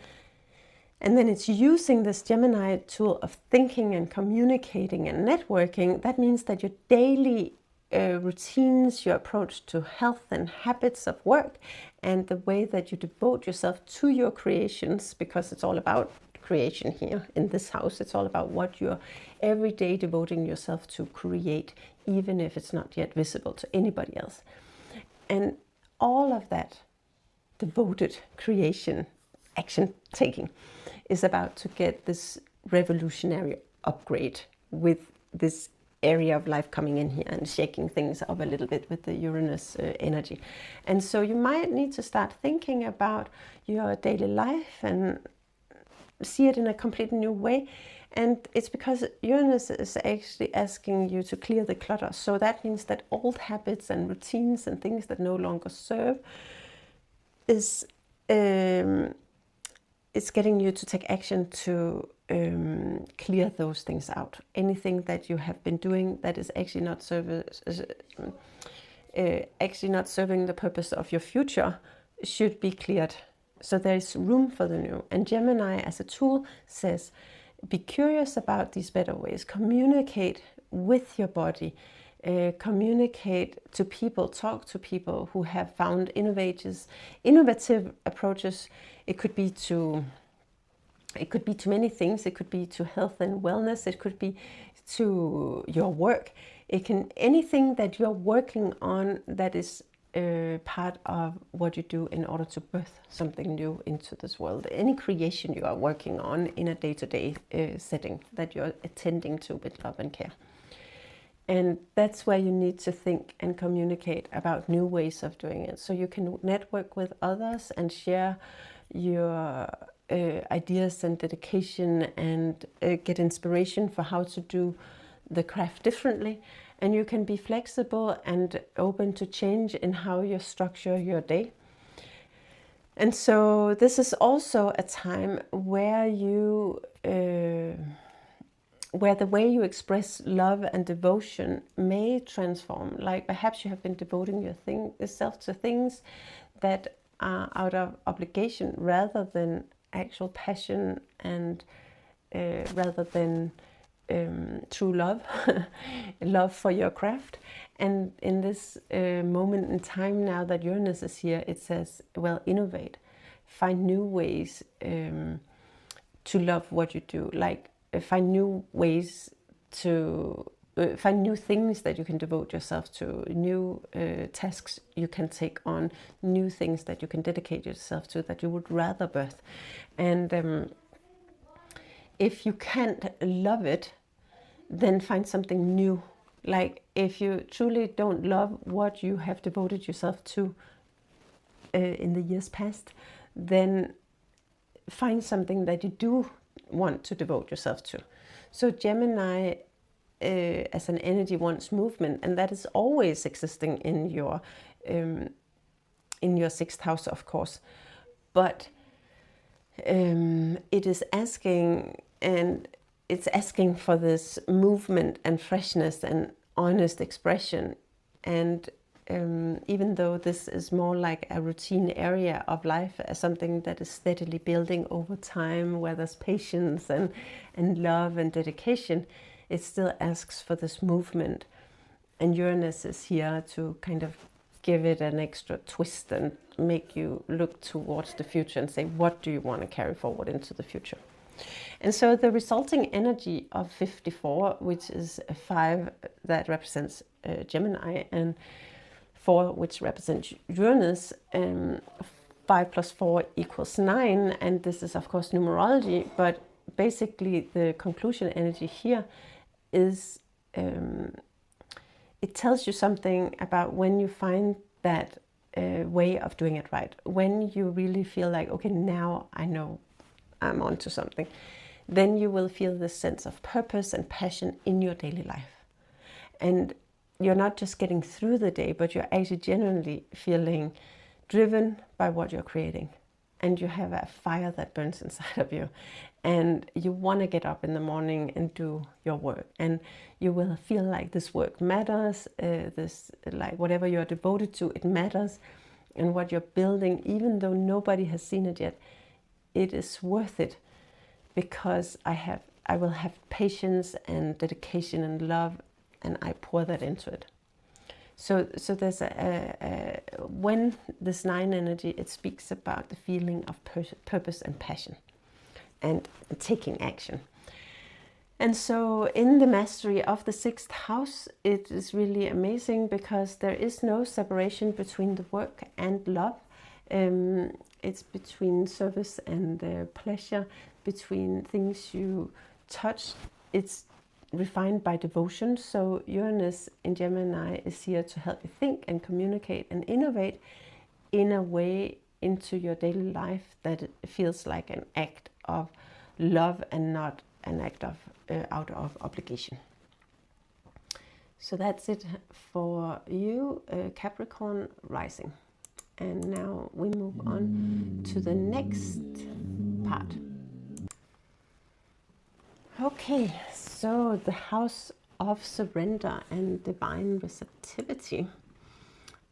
it's using this Gemini tool of thinking and communicating and networking. That means that your daily routines, your approach to health and habits of work, and the way that you devote yourself to your creations, because it's all about creation here in this house. It's all about what you're every day devoting yourself to create, even if it's not yet visible to anybody else. And all of that devoted creation, action taking, is about to get this revolutionary upgrade with this area of life coming in here and shaking things up a little bit with the Uranus energy. And so you might need to start thinking about your daily life and see it in a completely new way. And it's because Uranus is actually asking you to clear the clutter. So that means that old habits and routines and things that no longer serve is getting you to take action to clear those things out. Anything that you have been doing that is actually not serving the purpose of your future should be cleared. So there's room for the new. And Gemini as a tool says, be curious about these better ways. Communicate with your body. Communicate to people, talk to people who have found innovative approaches. It could be to many things. It could be to health and wellness. It could be to your work. Anything that you're working on that is part of what you do in order to birth something new into this world. Any creation you are working on in a day-to-day setting that you're attending to with love and care. And that's where you need to think and communicate about new ways of doing it. So you can network with others and share your ideas and dedication and get inspiration for how to do the craft differently. And you can be flexible and open to change in how you structure your day. And so this is also a time where where the way you express love and devotion may transform. Like perhaps you have been devoting yourself to things that are out of obligation rather than actual passion and rather than true love, love for your craft. And in this moment in time now that Uranus is here, it says, well, innovate, find new ways to love what you do, like find new ways to find new things that you can devote yourself to, new tasks you can take on, new things that you can dedicate yourself to that you would rather birth. And if you can't love it, then find something new. Like if you truly don't love what you have devoted yourself to in the years past, then find something that you do want to devote yourself to. So Gemini as an energy wants movement, and that is always existing in your 6th house, of course. But it is asking, and it's asking for this movement and freshness and honest expression. And even though this is more like a routine area of life, as something that is steadily building over time, where there's patience and love and dedication, it still asks for this movement. And Uranus is here to kind of give it an extra twist and make you look towards the future and say, what do you want to carry forward into the future? And so the resulting energy of 54, which is a 5 that represents Gemini, and 4 which represents Uranus, 5 plus 4 equals 9, and this is of course numerology, but basically the conclusion energy here is it tells you something about when you find that way of doing it right, when you really feel like, okay, now I know I'm onto something, then you will feel this sense of purpose and passion in your daily life. And you're not just getting through the day, but you're actually genuinely feeling driven by what you're creating. And you have a fire that burns inside of you. And you want to get up in the morning and do your work. And you will feel like this work matters, like whatever you're devoted to, it matters. And what you're building, even though nobody has seen it yet, it is worth it, because I will have patience and dedication and love, and I pour that into it. So there's when this 9 energy, it speaks about the feeling of purpose and passion and taking action. And so in the mastery of the 6th house, it is really amazing, because there is no separation between the work and love. It's between service and pleasure, between things you touch. It's refined by devotion. So Uranus in Gemini is here to help you think and communicate and innovate in a way into your daily life that feels like an act of love and not an act of out of obligation. So that's it for you, Capricorn Rising. And now we move on to the next part. Okay, so the house of surrender and divine receptivity.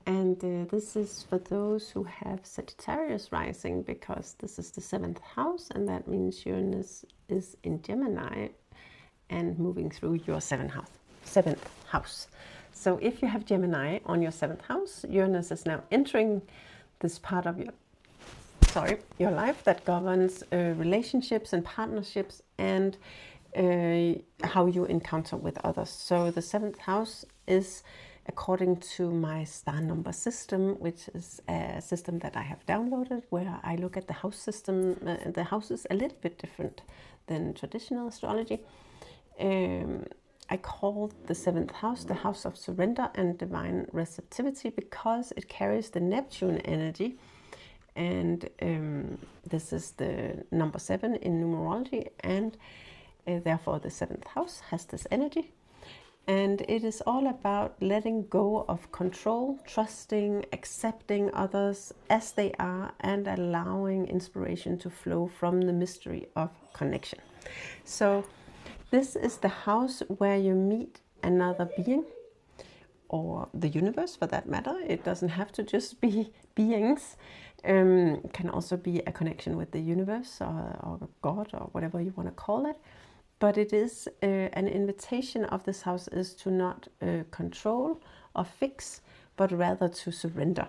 And this is for those who have Sagittarius Rising, because this is the 7th house, and that means Uranus is in Gemini and moving through your 7th house. So if you have Gemini on your 7th house, Uranus is now entering this part of your life that governs relationships and partnerships, and how you encounter with others. So the 7th house is, according to my star number system, which is a system that I have downloaded, where I look at the house system. The house is a little bit different than traditional astrology. I call the 7th house the house of surrender and divine receptivity, because it carries the Neptune energy. And this is the number 7 in numerology, and therefore the 7th house has this energy. And it is all about letting go of control, trusting, accepting others as they are, and allowing inspiration to flow from the mystery of connection. So this is the house where you meet another being, or the universe for that matter. It doesn't have to just be beings. It can also be a connection with the universe, or God, or whatever you want to call it. But it is an invitation of this house is to not control or fix, but rather to surrender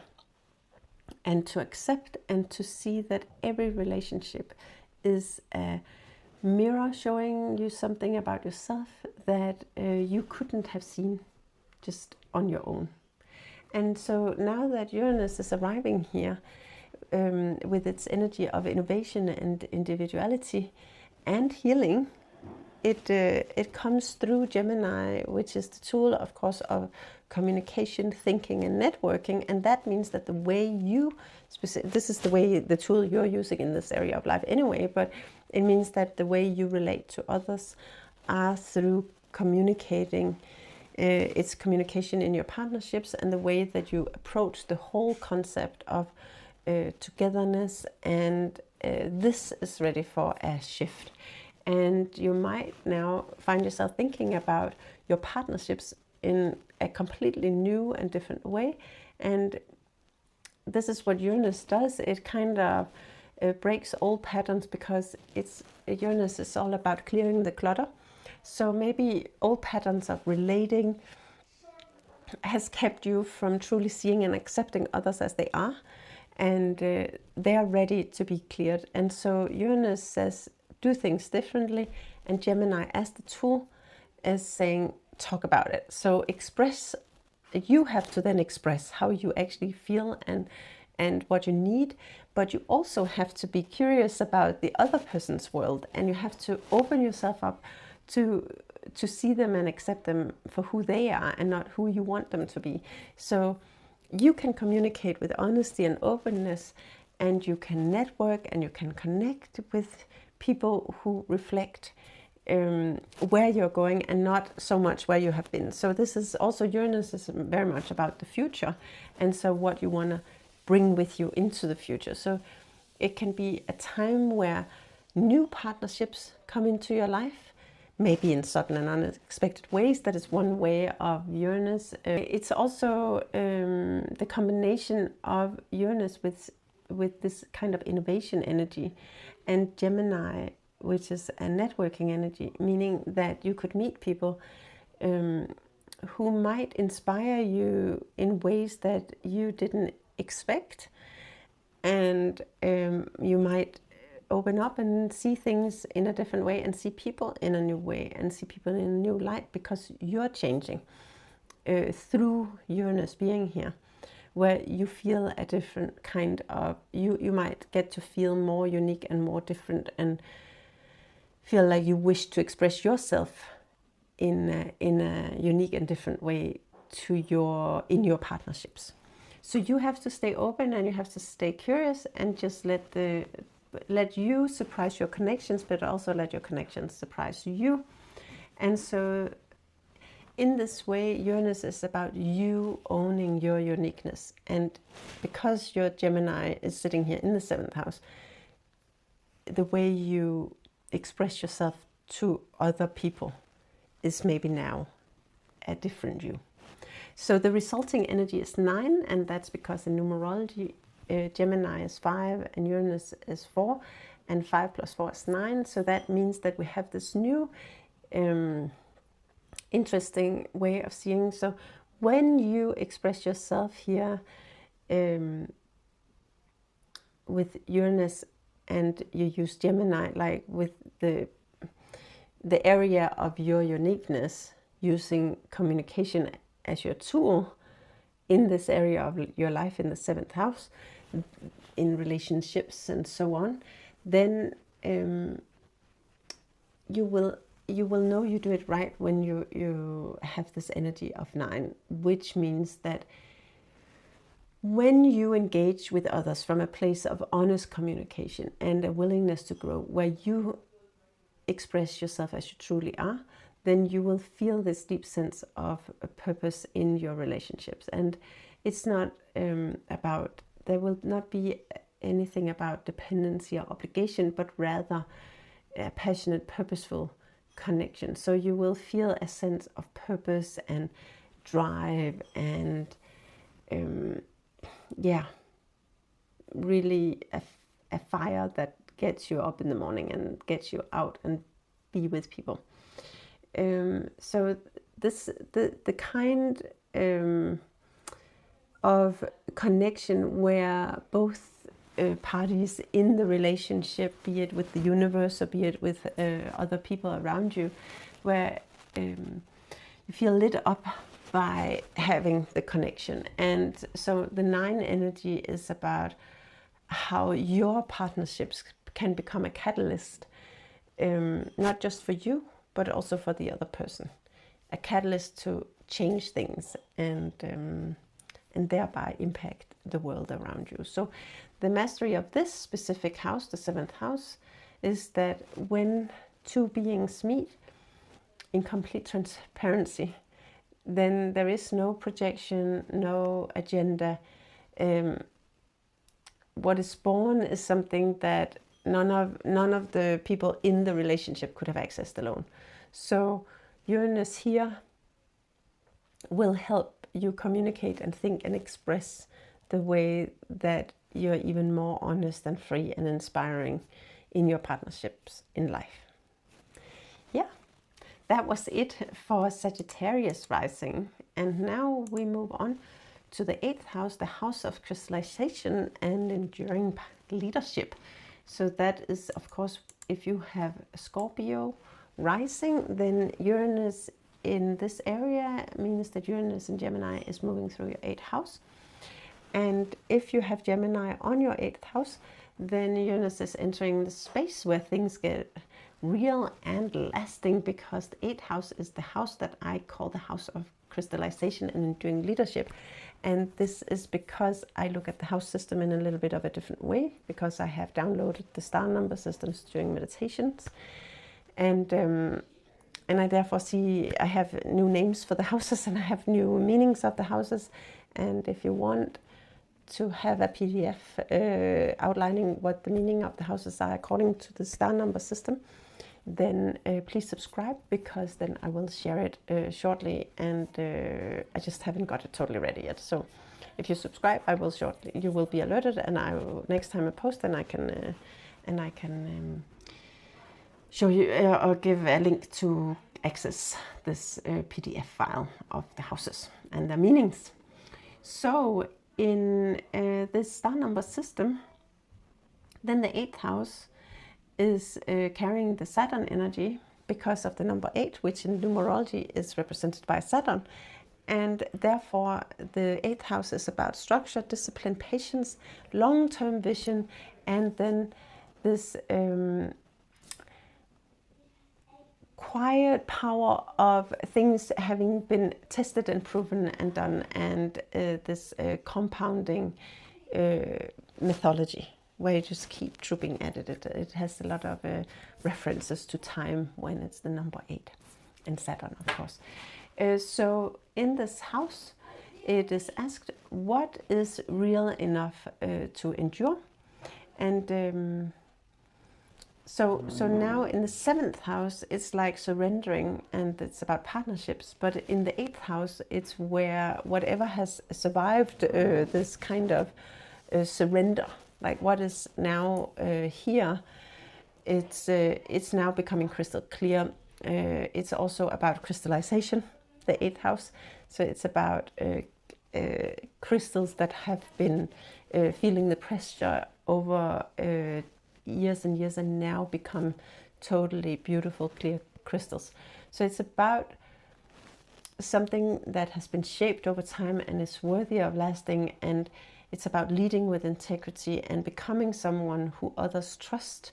and to accept, and to see that every relationship is a mirror showing you something about yourself that you couldn't have seen just on your own. And so now that Uranus is arriving here with its energy of innovation and individuality and healing, it comes through Gemini, which is the tool, of course, of communication, thinking, and networking. And that means that the way this is the tool you're using in this area of life anyway, but it means that the way you relate to others are through communicating. It's communication in your partnerships, and the way that you approach the whole concept of togetherness and this is ready for a shift. And you might now find yourself thinking about your partnerships in a completely new and different way. And this is what Uranus does. It kind of breaks old patterns, because Uranus is all about clearing the clutter. So maybe old patterns of relating has kept you from truly seeing and accepting others as they are, and they are ready to be cleared. And so Uranus says, do things differently, and Gemini, as the tool, is saying, talk about it. So express. You have to then express how you actually feel and what you need, but you also have to be curious about the other person's world, and you have to open yourself up to see them and accept them for who they are and not who you want them to be. So you can communicate with honesty and openness, and you can network and you can connect with people who reflect where you're going and not so much where you have been. So this is also, Uranus is very much about the future, and so what you want to bring with you into the future. So it can be a time where new partnerships come into your life, maybe in sudden and unexpected ways. That is one way of Uranus. It's also the combination of Uranus with this kind of innovation energy, and Gemini, which is a networking energy, meaning that you could meet people who might inspire you in ways that you didn't expect, and you might open up and see things in a different way, and see people in a new way, and see people in a new light, because you're changing through Uranus being here, where you feel a different kind of, you might get to feel more unique and more different, and feel like you wish to express yourself in a unique and different way in your partnerships. So you have to stay open, and you have to stay curious, and just let you surprise your connections, but also let your connections surprise you. And so in this way, Uranus is about you owning your uniqueness. And because your Gemini is sitting here in the 7th house, the way you express yourself to other people is maybe now a different you. So the resulting energy is 9, and that's because in numerology, Gemini is 5 and Uranus is 4, and 5 plus 4 is 9. So that means that we have this new interesting way of seeing. So when you express yourself here with Uranus, and you use Gemini, like with the area of your uniqueness, using communication as your tool in this area of your life in the 7th house, in relationships and so on, then you will know you do it right when you have this energy of 9, which means that when you engage with others from a place of honest communication and a willingness to grow, where you express yourself as you truly are, then you will feel this deep sense of a purpose in your relationships. And it's not there will not be anything about dependency or obligation, but rather a passionate, purposeful connection. So you will feel a sense of purpose and drive and really a fire that gets you up in the morning and gets you out and be with people. So the kind of connection where both parties in the relationship, be it with the universe or be it with other people around you, where you feel lit up by having the connection. And so the 9 energy is about how your partnerships can become a catalyst, not just for you, but also for the other person. A catalyst to change things and thereby impact the world around you. So the mastery of this specific house, the 7th house, is that when two beings meet in complete transparency, then there is no projection, no agenda. What is born is something that none of the people in the relationship could have accessed alone. So Uranus here will help you communicate and think and express the way that you're even more honest and free and inspiring in your partnerships in life. Yeah, that was it for Sagittarius Rising. And now we move on to the 8th house, the house of crystallization and enduring leadership. So that is, of course, if you have Scorpio Rising, then Uranus in this area means that Uranus in Gemini is moving through your 8th house. And if you have Gemini on your 8th house, then Uranus is entering the space where things get real and lasting, because the 8th house is the house that I call the house of crystallization and enduring leadership. And this is because I look at the house system in a little bit of a different way, because I have downloaded the star number systems during meditations. And I therefore see I have new names for the houses, and I have new meanings of the houses. And if you want to have a PDF outlining what the meaning of the houses are according to the star number system, then please subscribe, because then I will share it shortly, and I just haven't got it totally ready yet. So if you subscribe, I will shortly, you will be alerted, and I will, next time I post, and I can show you or give a link to access this PDF file of the houses and their meanings. So in this star number system, then the 8th house is carrying the Saturn energy because of the number 8, which in numerology is represented by Saturn. And therefore the 8th house is about structure, discipline, patience, long-term vision, and then this quiet power of things having been tested and proven and done, and this compounding mythology, where you just keep trooping at it. It has a lot of references to time when it's the number 8 and Saturn, of course. So in this house, it is asked, what is real enough to endure? And so now in the 7th house, it's like surrendering, and it's about partnerships. But in the 8th house, it's where whatever has survived this kind of surrender, like what is now here, it's now becoming crystal clear. It's also about crystallization, the 8th house. So it's about crystals that have been feeling the pressure over years and years, and now become totally beautiful, clear crystals. So it's about something that has been shaped over time and is worthy of lasting, and it's about leading with integrity and becoming someone who others trust,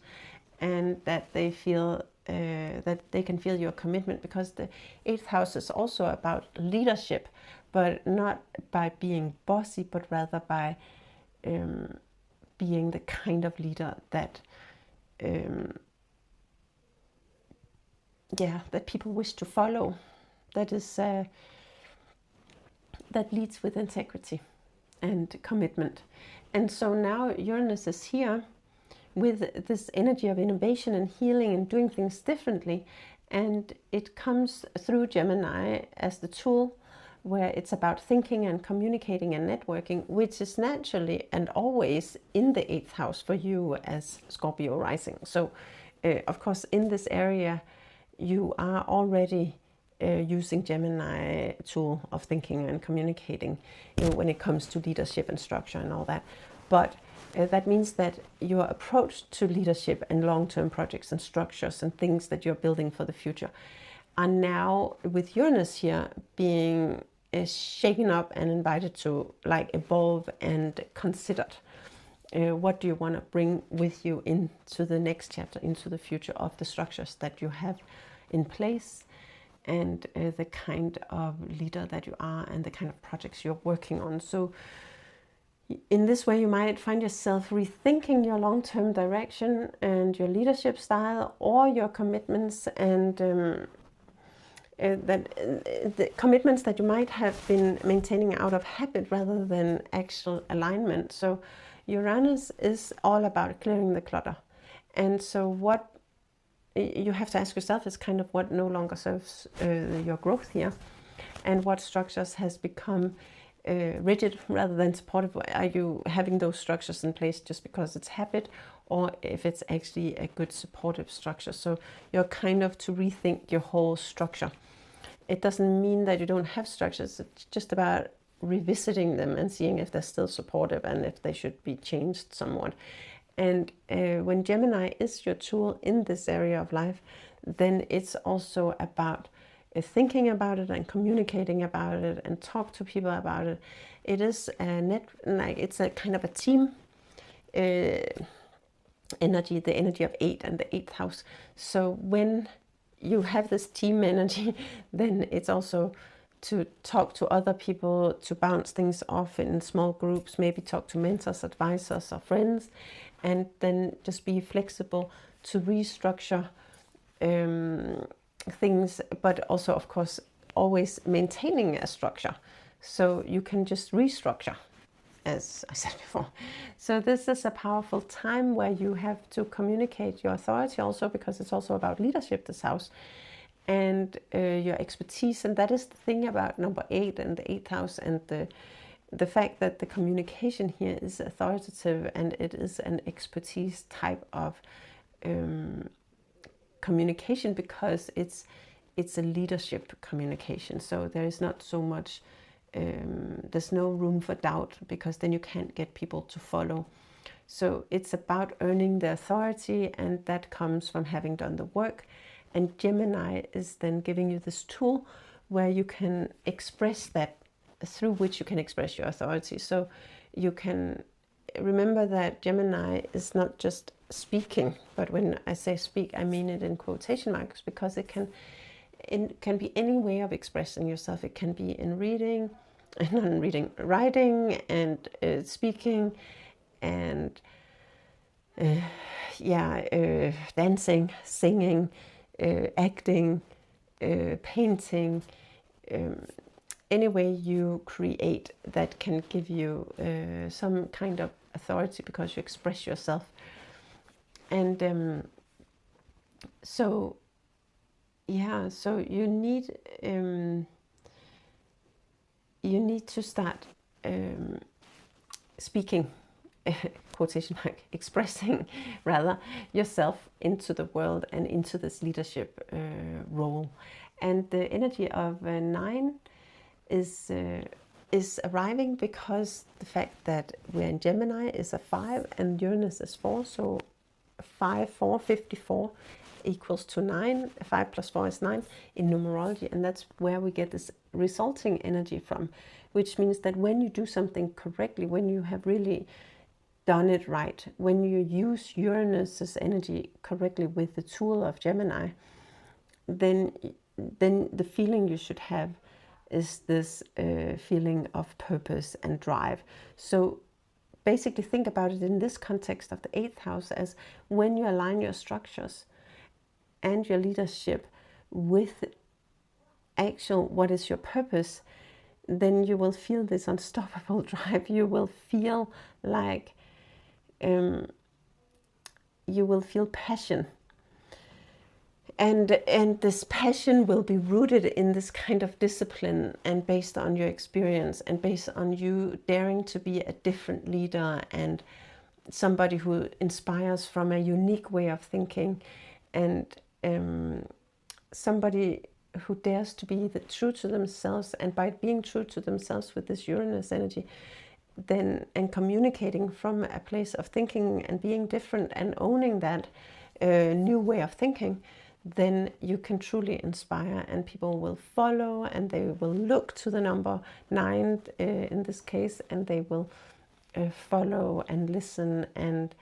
and that they feel that they can feel your commitment, because the 8th house is also about leadership, but not by being bossy, but rather by being the kind of leader that that people wish to follow, that is that leads with integrity and commitment. And so now Uranus is here with this energy of innovation and healing and doing things differently, and it comes through Gemini as the tool, where it's about thinking and communicating and networking, which is naturally and always in the 8th house for you as Scorpio Rising. So of course in this area you are already using Gemini tool of thinking and communicating when it comes to leadership and structure and all that. But that means that your approach to leadership and long-term projects and structures and things that you're building for the future are now, with Uranus here, being shaken up and invited to like evolve and considered. What do you want to bring with you into the next chapter, into the future of the structures that you have in place, and the kind of leader that you are, and the kind of projects you're working on. So in this way, you might find yourself rethinking your long-term direction and your leadership style, or your commitments, and the commitments that you might have been maintaining out of habit rather than actual alignment. So Uranus is all about clearing the clutter And so what you have to ask yourself is kind of what no longer serves your growth here, and what structures has become rigid rather than supportive. Are you having those structures in place just because it's habit, or if it's actually a good supportive structure? So you're kind of to rethink your whole structure. It doesn't mean that you don't have structures. It's just about revisiting them and seeing if they're still supportive and if they should be changed somewhat. And when Gemini is your tool in this area of life, then it's also about thinking about it and communicating about it and talk to people about it. It is it's a kind of a team energy, the energy of 8 and the 8th house. So when you have this team energy, then it's also to talk to other people, to bounce things off in small groups, maybe talk to mentors, advisors, or friends, and then just be flexible to restructure things, but also, of course, always maintaining a structure. So you can just restructure, as I said before. So this is a powerful time where you have to communicate your authority also, because it's also about leadership, this house, and your expertise. And that is the thing about number 8 and the 8th house, and the fact that the communication here is authoritative, and it is an expertise type of communication, because it's a leadership communication. So there is not so much there's no room for doubt, because then you can't get people to follow. So it's about earning the authority, and that comes from having done the work. And Gemini is then giving you this tool where you can express that, through which you can express your authority. So you can remember that Gemini is not just speaking, but when I say speak, I mean it in quotation marks, because it can be any way of expressing yourself. It can be in reading, writing, and speaking, and dancing, singing, acting, painting, any way you create that can give you some kind of authority, because you express yourself. And so you need to start speaking, quotation mark, expressing rather, yourself into the world and into this leadership role. And the energy of 9 is arriving, because the fact that we're in Gemini is a 5 and Uranus is 4, so 54 equals to 9. 5 plus 4 is 9 in numerology, and that's where we get this resulting energy from, which means that when you do something correctly, when you have really done it right, when you use Uranus's energy correctly with the tool of Gemini, then the feeling you should have is this feeling of purpose and drive. So basically think about it in this context of the 8th house as when you align your structures and your leadership with actual what is your purpose, then you will feel this unstoppable drive. You will feel like you will feel passion. And this passion will be rooted in this kind of discipline, and based on your experience, and based on you daring to be a different leader, and somebody who inspires from a unique way of thinking, and somebody who dares to be true to themselves. And by being true to themselves with this Uranus energy, then, and communicating from a place of thinking and being different and owning that new way of thinking, then you can truly inspire, and people will follow, and they will look to the number 9 in this case, and they will follow and listen and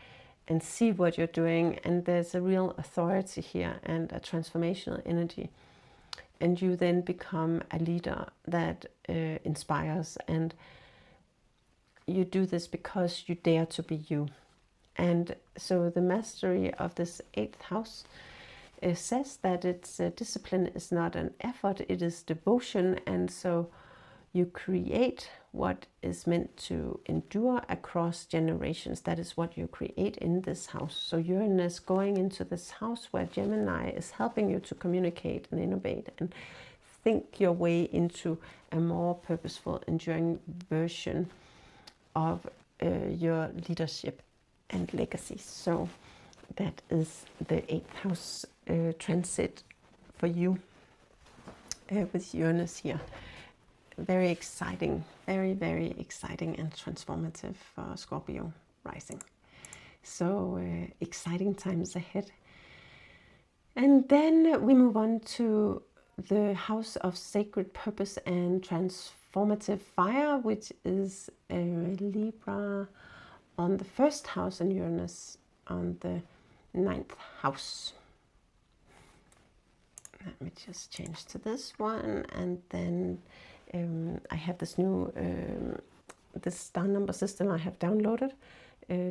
see what you're doing. And there's a real authority here and a transformational energy, and you then become a leader that inspires. And you do this because you dare to be you. And so the mastery of this 8th house says that it's discipline is not an effort, it is devotion. And so you create what is meant to endure across generations. That is what you create in this house. So Uranus going into this house where Gemini is helping you to communicate and innovate and think your way into a more purposeful, enduring version of your leadership and legacy. So that is the 8th house transit for you with Uranus here. Very exciting, very, very exciting and transformative for Scorpio Rising. So exciting times ahead. And then we move on to the house of sacred purpose and transformative fire, which is Libra on the 1st house and Uranus on the 9th house. Let me just change to this one, and then I have this new this star number system I have downloaded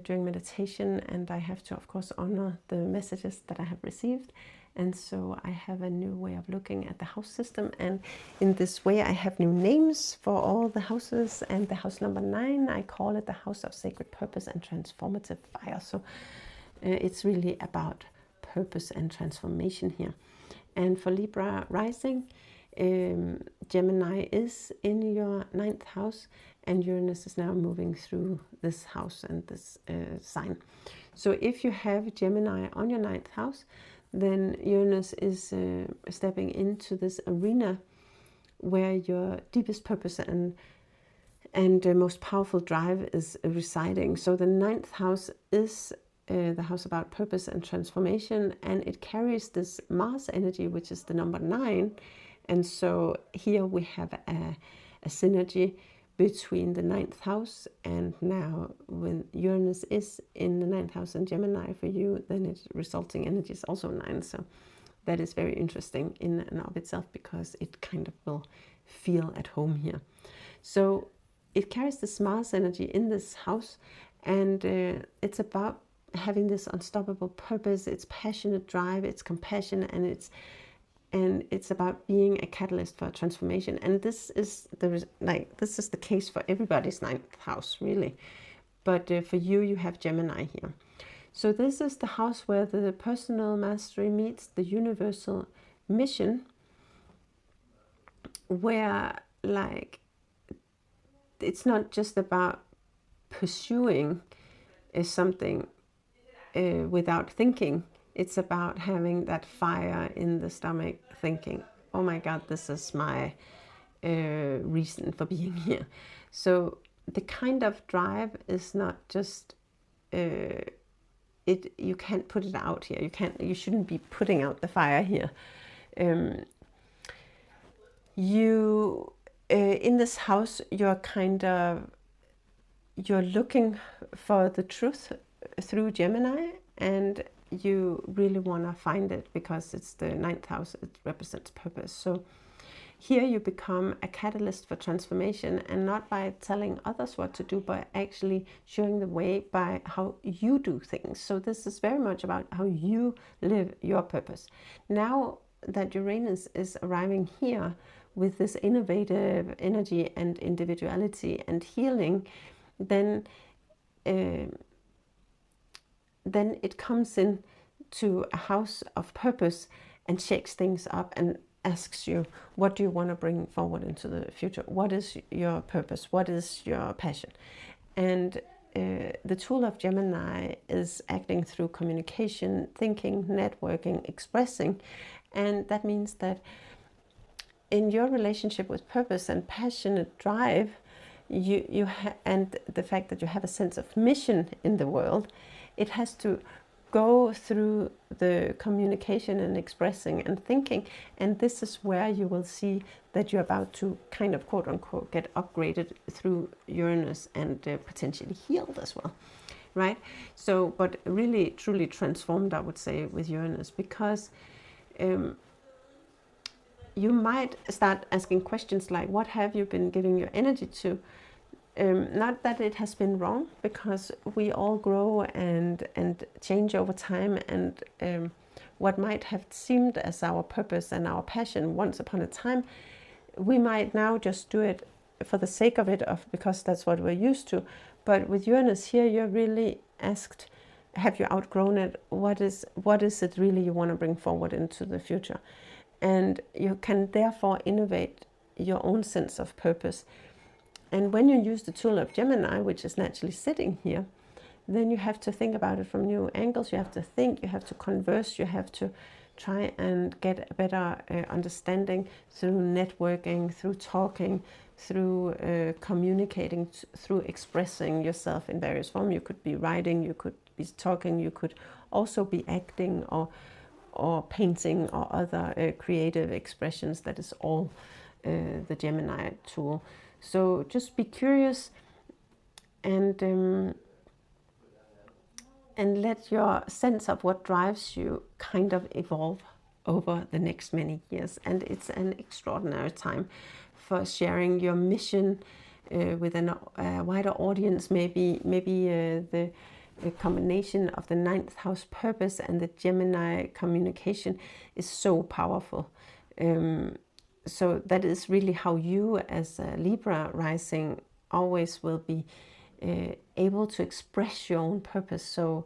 during meditation, and I have to, of course, honor the messages that I have received. And so I have a new way of looking at the house system, and in this way I have new names for all the houses. And the house number 9, I call it the house of sacred purpose and transformative fire. So it's really about purpose and transformation here. And for Libra Rising, Gemini is in your 9th house, and Uranus is now moving through this house and this sign. So if you have Gemini on your 9th house, then Uranus is stepping into this arena where your deepest purpose and most powerful drive is residing. So the 9th house is the house about purpose and transformation, and it carries this Mars energy, which is the number 9. And so here we have a synergy between the 9th house, and now when Uranus is in the 9th house and Gemini for you, then its resulting energy is also 9. So that is very interesting in and of itself, because it kind of will feel at home here. So it carries this Mars energy in this house, and it's about having this unstoppable purpose, it's passionate drive, it's compassion, and it's about being a catalyst for transformation. And this is the case for everybody's 9th house, really. But for you, you have Gemini here. So this is the house where the personal mastery meets the universal mission, where it's not just about pursuing something without thinking. It's about having that fire in the stomach, thinking, oh my God, this is my reason for being here. So the kind of drive is not just, you can't put it out here. You shouldn't be putting out the fire here. In this house, you're looking for the truth through Gemini, and you really want to find it because it's the 9th house. It represents purpose. So here you become a catalyst for transformation, and not by telling others what to do, but actually showing the way by how you do things. So this is very much about how you live your purpose. Now that Uranus is arriving here with this innovative energy and individuality and healing, then it comes in to a house of purpose and shakes things up and asks you, what do you want to bring forward into the future? What is your purpose? What is your passion? And the tool of Gemini is acting through communication, thinking, networking, expressing. And that means that in your relationship with purpose and passionate drive, and the fact that you have a sense of mission in the world, it has to go through the communication and expressing and thinking. And this is where you will see that you're about to kind of, quote unquote, get upgraded through Uranus and potentially healed as well, right? So, but really, truly transformed, I would say, with Uranus, because you might start asking questions like, what have you been giving your energy to? Not that it has been wrong, because we all grow and change over time, and what might have seemed as our purpose and our passion once upon a time, we might now just do it for the sake of it, because that's what we're used to. But with Uranus here, you're really asked, have you outgrown it? What is it really you want to bring forward into the future? And you can therefore innovate your own sense of purpose. And when you use the tool of Gemini, which is naturally sitting here, then you have to think about it from new angles. You have to think, you have to converse, you have to try and get a better understanding through networking, through talking, through communicating, through expressing yourself in various forms. You could be writing, you could be talking, you could also be acting or painting or other creative expressions. That is all the Gemini tool. So just be curious and let your sense of what drives you kind of evolve over the next many years. And it's an extraordinary time for sharing your mission with a wider audience. Maybe the combination of the 9th house purpose and the Gemini communication is so powerful. So that is really how you as a Libra rising always will be able to express your own purpose. So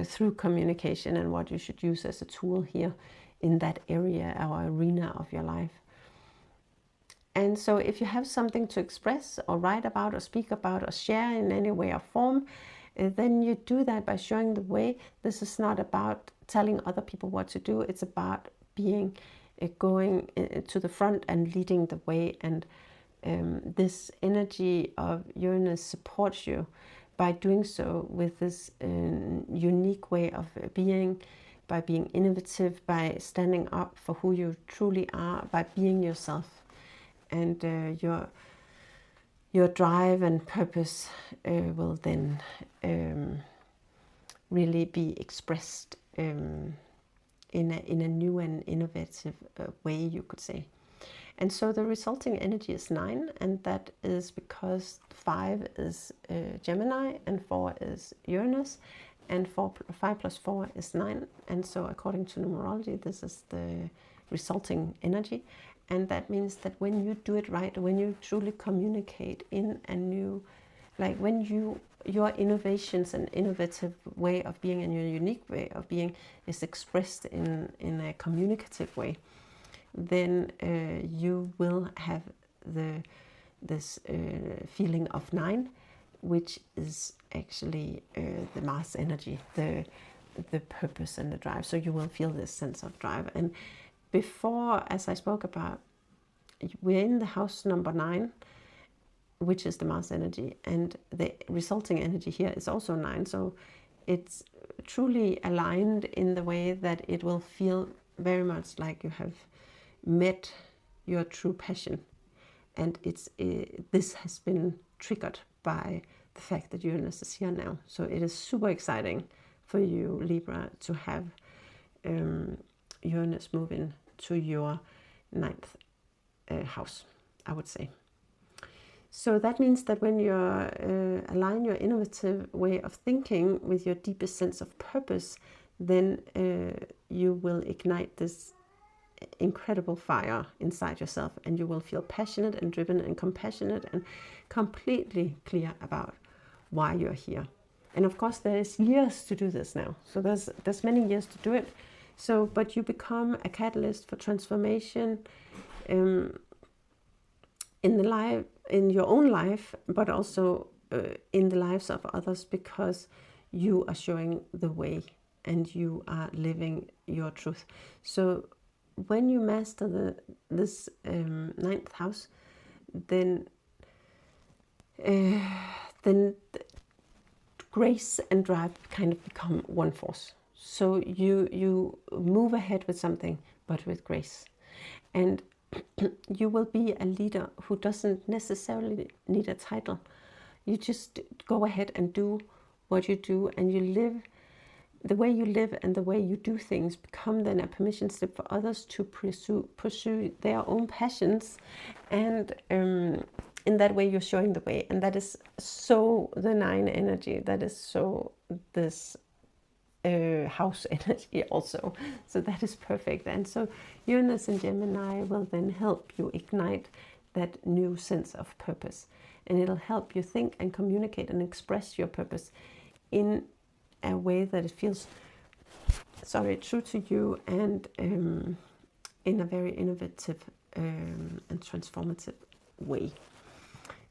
through communication and what you should use as a tool here in that area or arena of your life. And so if you have something to express or write about or speak about or share in any way or form, then you do that by showing the way. This is not about telling other people what to do. It's about being going to the front and leading the way. And this energy of Uranus supports you by doing so with this unique way of being, by being innovative, by standing up for who you truly are, by being yourself. And your drive and purpose will then really be expressed in a new and innovative way, you could say. And so the resulting energy is 9, and that is because 5 is Gemini and 4 is Uranus, and 5 plus 4 is 9. And so according to numerology, this is the resulting energy. And that means that when you do it right, when you truly communicate in a new, like when your innovations and innovative way of being and your unique way of being is expressed in a communicative way, then you will have this feeling of 9, which is actually the Mars energy, the purpose and the drive. So you will feel this sense of drive. And before, as I spoke about, we're in the house number 9, which is the Mars energy, and the resulting energy here is also 9. So it's truly aligned in the way that it will feel very much like you have met your true passion, and this has been triggered by the fact that Uranus is here now. So it is super exciting for you, Libra, to have Uranus move in to your 9th house, I would say. So that means that when you align your innovative way of thinking with your deepest sense of purpose, then you will ignite this incredible fire inside yourself, and you will feel passionate and driven and compassionate and completely clear about why you're here. And of course there is years to do this now, so there's many years to do it. So but you become a catalyst for transformation in your own life, but also in the lives of others, because you are showing the way and you are living your truth. So when you master this 9th house, then grace and drive kind of become one force. So you move ahead with something, but with grace. And you will be a leader who doesn't necessarily need a title. You just go ahead and do what you do, and you live the way you live, and the way you do things become then a permission slip for others to pursue their own passions. And in that way you're showing the way, and that is so the 9 energy, that is so this house energy also. So that is perfect. And so Uranus and Gemini will then help you ignite that new sense of purpose. And it'll help you think and communicate and express your purpose in a way that it feels, true to you, and in a very innovative and transformative way.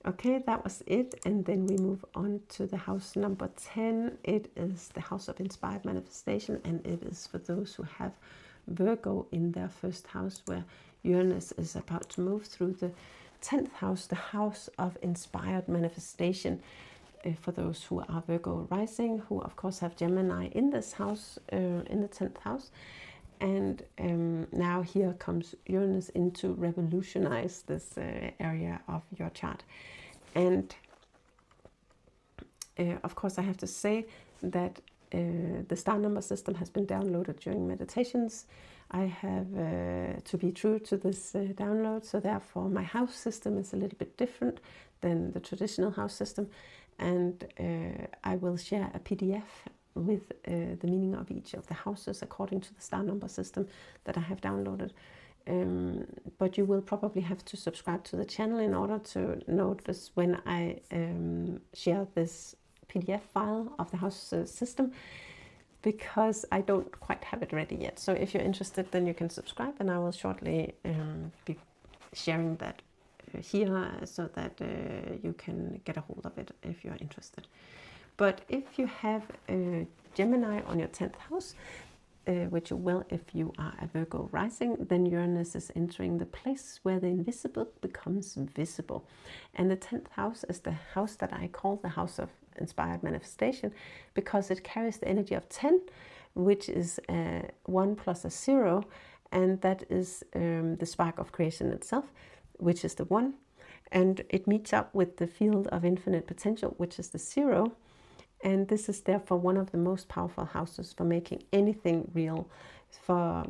Okay, that was it. And then we move on to the house number 10. It is the house of inspired manifestation, and it is for those who have Virgo in their first house, where Uranus is about to move through the 10th house, the house of inspired manifestation. For those who are Virgo Rising, who of course have Gemini in this house, in the 10th house. And now here comes Uranus in to revolutionize this area of your chart. And of course I have to say that the star number system has been downloaded during meditations. I have to be true to this download, so therefore my house system is a little bit different than the traditional house system. And I will share a PDF with the meaning of each of the houses according to the star number system that I have downloaded. But you will probably have to subscribe to the channel in order to notice when I share this PDF file of the house system, because I don't quite have it ready yet. So if you're interested, then you can subscribe, and I will shortly be sharing that here, so that you can get a hold of it if you're interested. But if you have Gemini on your 10th house, which you will if you are a Virgo rising, then Uranus is entering the place where the invisible becomes visible. And the 10th house is the house that I call the house of inspired manifestation, because it carries the energy of 10, which is 1 plus a 0, and that is the spark of creation itself, which is the 1. And it meets up with the field of infinite potential, which is the 0. And this is therefore one of the most powerful houses for making anything real. For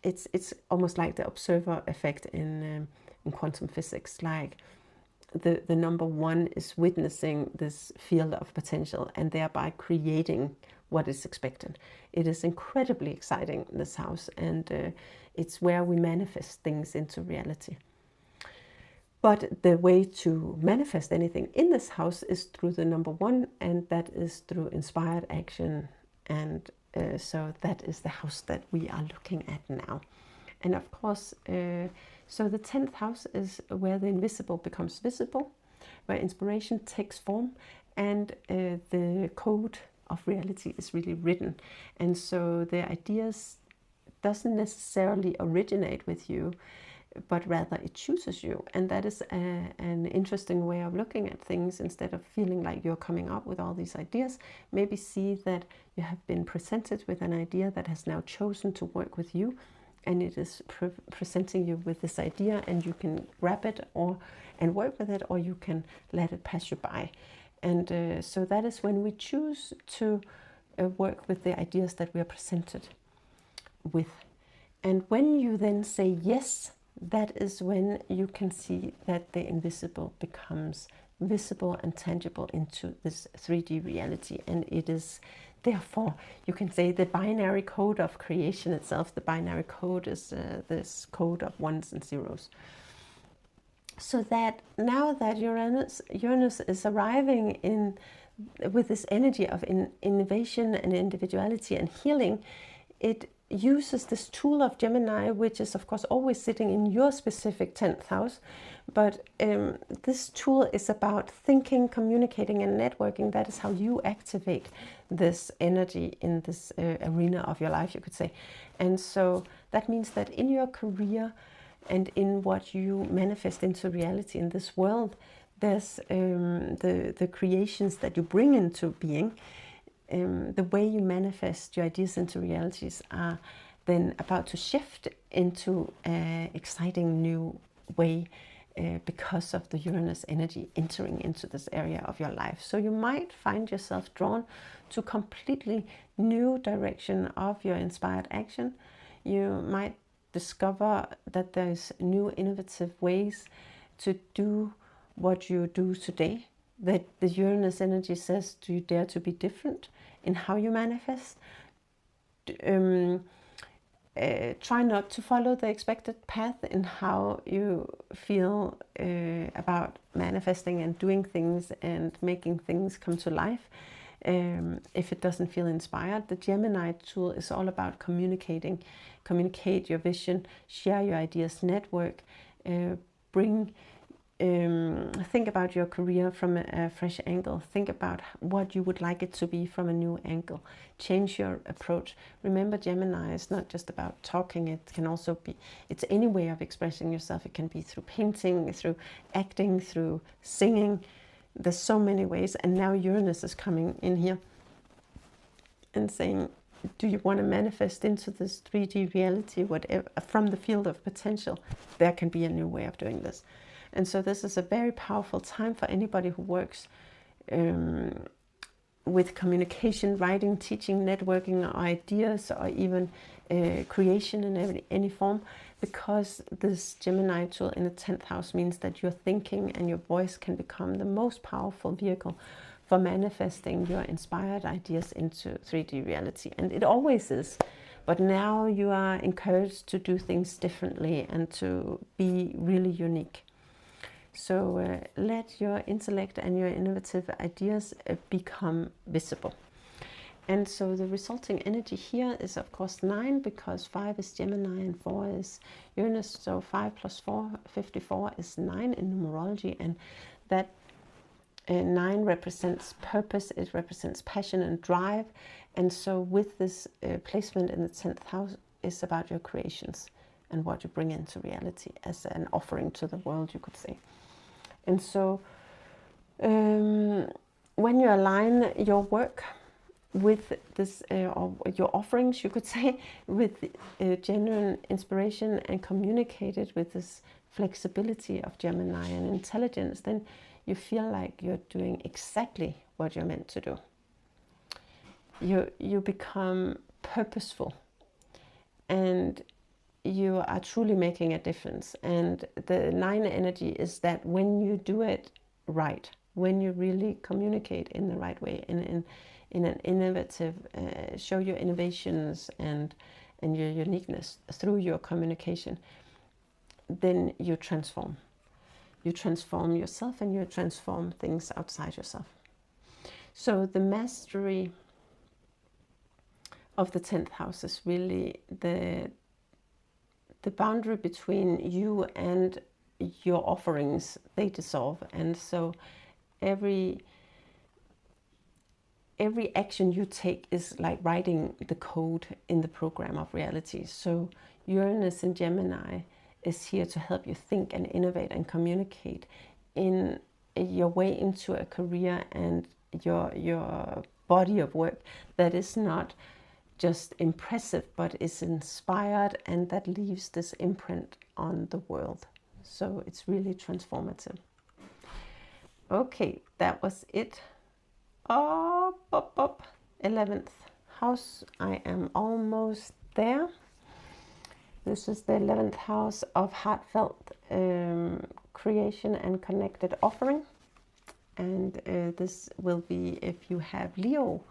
it's almost like the observer effect in quantum physics. Like the number 1 is witnessing this field of potential and thereby creating what is expected. It is incredibly exciting, this house, and it's where we manifest things into reality. But the way to manifest anything in this house is through the number 1, and that is through inspired action. And so that is the house that we are looking at now. And of course, so the 10th house is where the invisible becomes visible, where inspiration takes form, and the code of reality is really written. And so the ideas doesn't necessarily originate with you, but rather it chooses you. And that is an interesting way of looking at things. Instead of feeling like you're coming up with all these ideas, maybe see that you have been presented with an idea that has now chosen to work with you, and it is presenting you with this idea, and you can grab it and work with it, or you can let it pass you by. And so that is when we choose to work with the ideas that we are presented with. And when you then say yes, that is when you can see that the invisible becomes visible and tangible into this 3D reality. And it is therefore, you can say, the binary code of creation itself. The binary code is this code of 1s and 0s. So that now that Uranus is arriving in with this energy of innovation and individuality and healing, it uses this tool of Gemini, which is of course always sitting in your specific 10th house. But this tool is about thinking, communicating, and networking. That is how you activate this energy in this arena of your life, you could say. And so that means that in your career and in what you manifest into reality in this world, there's the creations that you bring into being. The way you manifest your ideas into realities are then about to shift into an exciting new way because of the Uranus energy entering into this area of your life. So you might find yourself drawn to a completely new direction of your inspired action. You might discover that there's new innovative ways to do what you do today. That the Uranus energy says, do you dare to be different in how you manifest? try not to follow the expected path in how you feel about manifesting and doing things and making things come to life. If it doesn't feel inspired, the Gemini tool is all about communicate your vision, share your ideas, network, think about your career from a fresh angle. Think about what you would like it to be from a new angle. Change your approach. Remember, Gemini is not just about talking. It can also be, it's any way of expressing yourself. It can be through painting, through acting, through singing. There's so many ways. And now Uranus is coming in here and saying, do you want to manifest into this 3D reality, whatever, from the field of potential? There can be a new way of doing this. And so this is a very powerful time for anybody who works with communication, writing, teaching, networking, or ideas, or even creation in any form, because this Gemini tool in the 10th house means that your thinking and your voice can become the most powerful vehicle for manifesting your inspired ideas into 3D reality. And it always is. But now you are encouraged to do things differently and to be really unique. So let your intellect and your innovative ideas become visible. And so the resulting energy here is, of course, 9, because 5 is Gemini and 4 is Uranus. So 5 plus 4, 54 is 9 in numerology. And that 9 represents purpose, it represents passion and drive. And so with this placement in the 10th house, is about your creations and what you bring into reality as an offering to the world, you could say. And so when you align your work with this, or your offerings, you could say, with genuine inspiration and communicate it with this flexibility of Gemini and intelligence, then you feel like you're doing exactly what you're meant to do. You become purposeful, and you are truly making a difference. And the 9 energy is that when you do it right, when you really communicate in the right way, in an innovative, show your innovations and your uniqueness through your communication, then you transform. You transform yourself and you transform things outside yourself. So the mastery of the 10th house is really the boundary between you and your offerings, they dissolve. And so every action you take is like writing the code in the program of reality. So Uranus in Gemini is here to help you think and innovate and communicate in your way into a career and your body of work that is not just impressive, but is inspired, and that leaves this imprint on the world. So it's really transformative. Okay, that was it. 11th house. I am almost there. This is the 11th house of heartfelt creation and connected offering. And this will be if you have Leo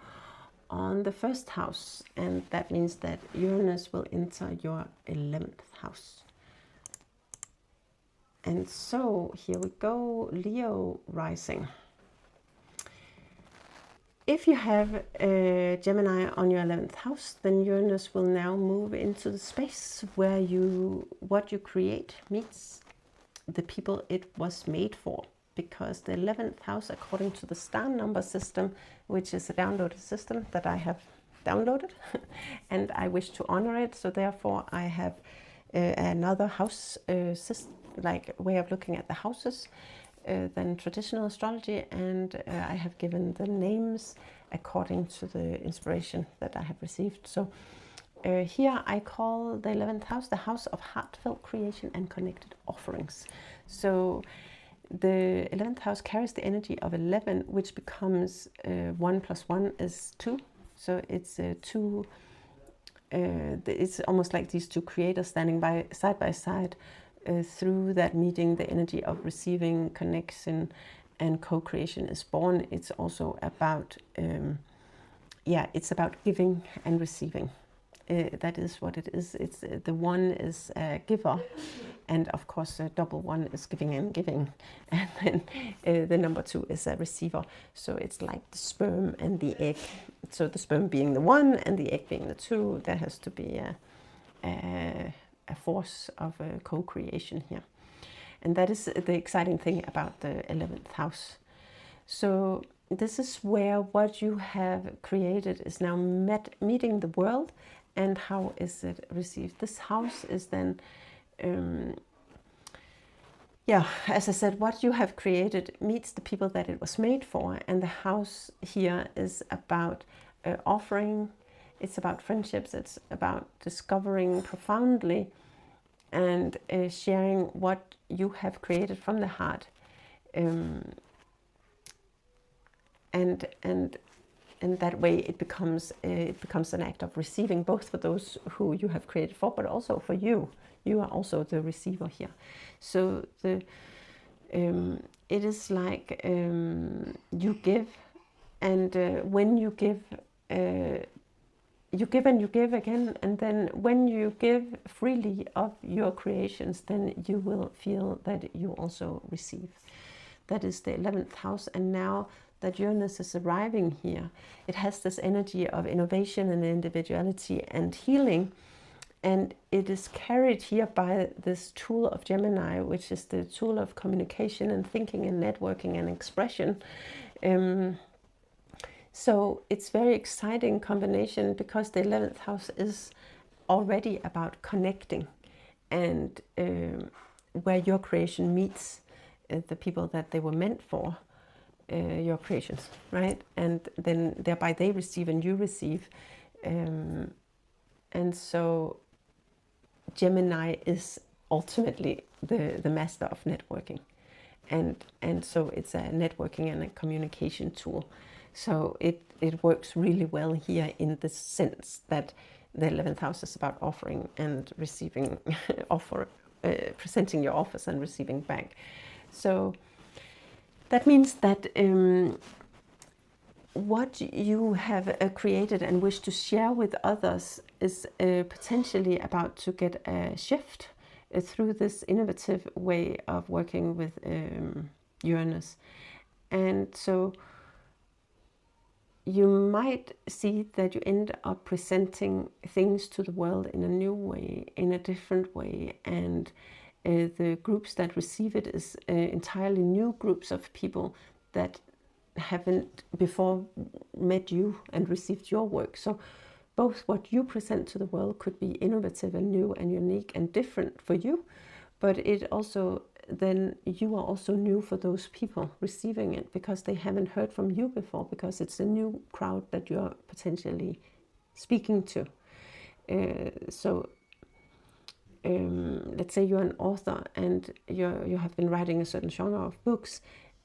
on the 1st house, and that means that Uranus will enter your 11th house. And so here we go, Leo Rising. If you have Gemini on your 11th house, then Uranus will now move into the space where what you create meets the people it was made for. Because the 11th house, according to the star number system, which is a downloaded system that I have downloaded, and I wish to honor it, so therefore I have another house system, like way of looking at the houses than traditional astrology, and I have given the names according to the inspiration that I have received. So here I call the 11th house the house of heartfelt creation and connected offerings. So the 11th house carries the energy of 11, which becomes 1 plus 1 is 2. So it's two. It's almost like these two creators standing side by side. Through that meeting, the energy of receiving, connection, and co-creation is born. It's also about, it's about giving and receiving. that is what it is. It's the one is a giver, and of course the double one is giving and giving, and then the number 2 is a receiver. So it's like the sperm and the egg. So the sperm being the 1 and the egg being the 2. There has to be a force of co-creation here, and that is the exciting thing about the 11th house. So this is where what you have created is now meeting the world, and how is it received. This house is then, as I said, what you have created meets the people that it was made for, and the house here is about offering, it's about friendships, it's about discovering profoundly and sharing what you have created from the heart. And that way it becomes an act of receiving, both for those who you have created for, but also for you. You are also the receiver here. So it is like you give, and when you give and you give again, and then when you give freely of your creations, then you will feel that you also receive. That is the 11th house, and now that Uranus is arriving here, it has this energy of innovation and individuality and healing, and it is carried here by this tool of Gemini, which is the tool of communication and thinking and networking and expression. So it's very exciting combination, because the 11th house is already about connecting, and where your creation meets the people that they were meant for. Your creations, right? And then thereby they receive and you receive. And so Gemini is ultimately the master of networking. And so it's a networking and a communication tool. So it works really well here, in the sense that the 11th house is about offering and receiving, presenting your offers and receiving back. So that means that what you have created and wish to share with others is potentially about to get a shift through this innovative way of working with Uranus. And so you might see that you end up presenting things to the world in a new way, in a different way, and the groups that receive it is entirely new groups of people that haven't before met you and received your work. So both what you present to the world could be innovative and new and unique and different for you, but it also, then you are also new for those people receiving it, because they haven't heard from you before, because it's a new crowd that you're potentially speaking to. Let's say you're an author and you have been writing a certain genre of books,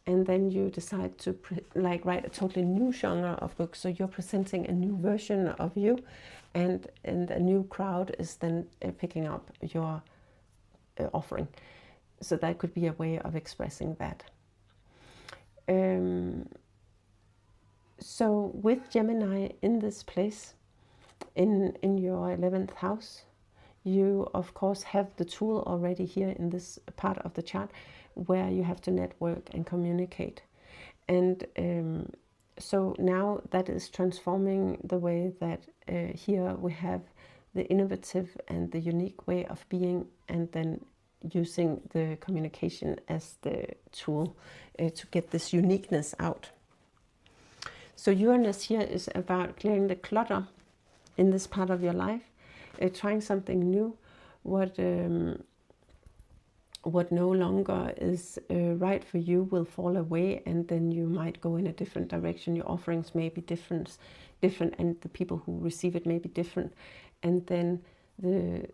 and then you decide to write a totally new genre of books. So you're presenting a new version of you, and a new crowd is then picking up your offering. So that could be a way of expressing that. So with Gemini in this place, in your 11th house, you of course have the tool already here in this part of the chart, where you have to network and communicate. And so now that is transforming the way that here we have the innovative and the unique way of being, and then using the communication as the tool to get this uniqueness out. So Uranus here is about clearing the clutter in this part of your life, trying something new, what no longer is right for you will fall away, and then you might go in a different direction. Your offerings may be different, and the people who receive it may be different. And then the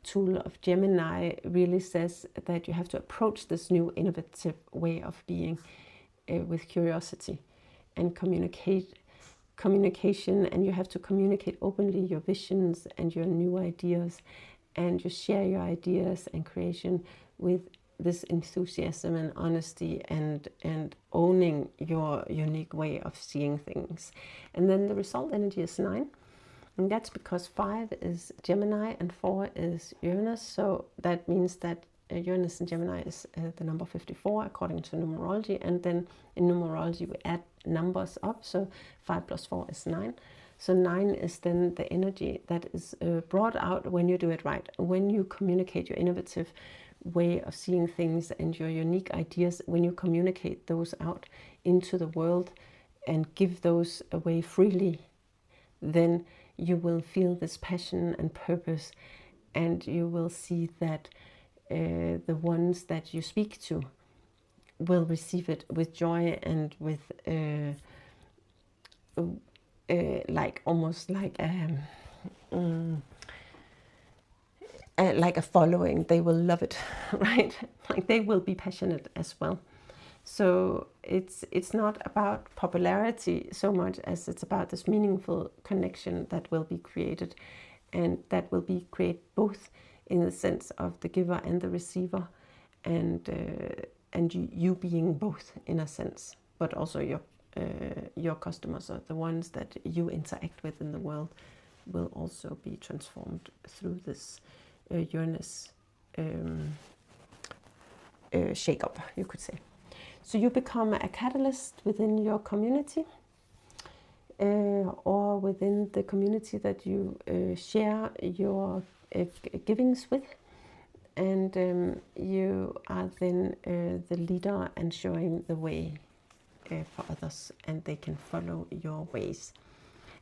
tool of Gemini really says that you have to approach this new innovative way of being with curiosity and communication, and you have to communicate openly your visions and your new ideas, and you share your ideas and creation with this enthusiasm and honesty, and owning your unique way of seeing things. And then the result energy is 9, And that's because 5 is Gemini and 4 is Uranus. So that means that Uranus in Gemini is the number 54 according to numerology. And then in numerology we add numbers up. So 5 plus 4 is 9. So 9 is then the energy that is brought out when you do it right. When you communicate your innovative way of seeing things and your unique ideas, when you communicate those out into the world and give those away freely, then you will feel this passion and purpose, and you will see that the ones that you speak to will receive it with joy and with like almost like a following. They will love it, right? Like they will be passionate as well. So it's not about popularity so much as it's about this meaningful connection that will be created, and that will be created both in the sense of the giver and the receiver, and you being both in a sense, but also your customers, or the ones that you interact with in the world, will also be transformed through this Uranus shake-up, you could say. So you become a catalyst within your community, or within the community that you share your givings with, and you are then the leader and showing the way for others, and they can follow your ways.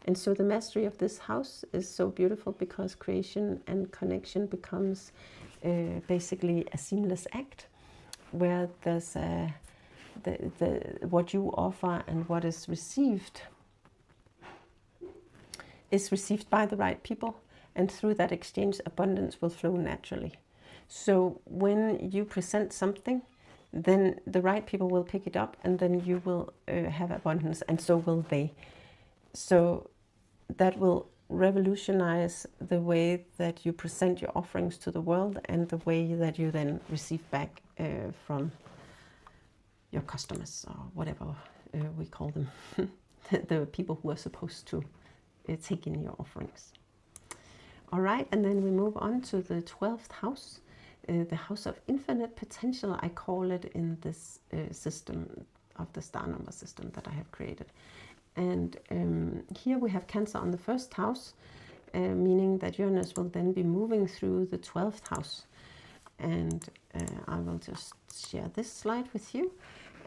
And so the mastery of this house is so beautiful, because creation and connection becomes basically a seamless act, where there's what you offer and what is received by the right people, and through that exchange abundance will flow naturally. So when you present something, then the right people will pick it up, and then you will have abundance, and so will they. So that will revolutionize the way that you present your offerings to the world, and the way that you then receive back from your customers, or whatever we call them, the people who are supposed to take in your offerings. All right, and then we move on to the 12th house, the house of infinite potential, I call it, in this system of the star number system that I have created. And here we have Cancer on the 1st house, meaning that Uranus will then be moving through the 12th house. And I will just share this slide with you.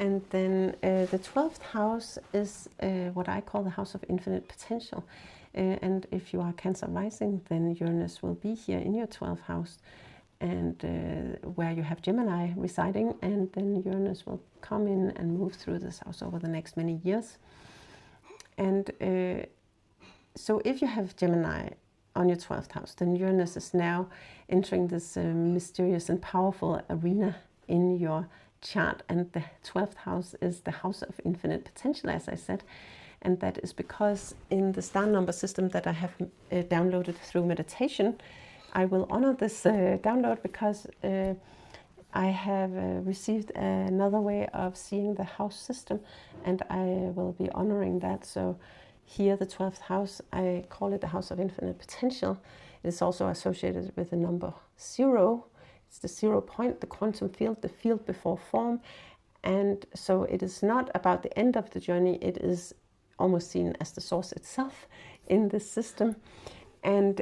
And then the 12th house is what I call the house of infinite potential. And if you are Cancer Rising, then Uranus will be here in your 12th house, and where you have Gemini residing, and then Uranus will come in and move through this house over the next many years. And so if you have Gemini on your 12th house, then Uranus is now entering this mysterious and powerful arena in your chart. And the 12th house is the house of infinite potential, as I said. And that is because in the star number system that I have downloaded through meditation, I will honor this download, because I have received another way of seeing the house system, and I will be honoring that. So here, the 12th house, I call it the house of infinite potential. It is also associated with the number 0. It's the 0 point, the quantum field, the field before form. And so it is not about the end of the journey. It is almost seen as the source itself in this system. And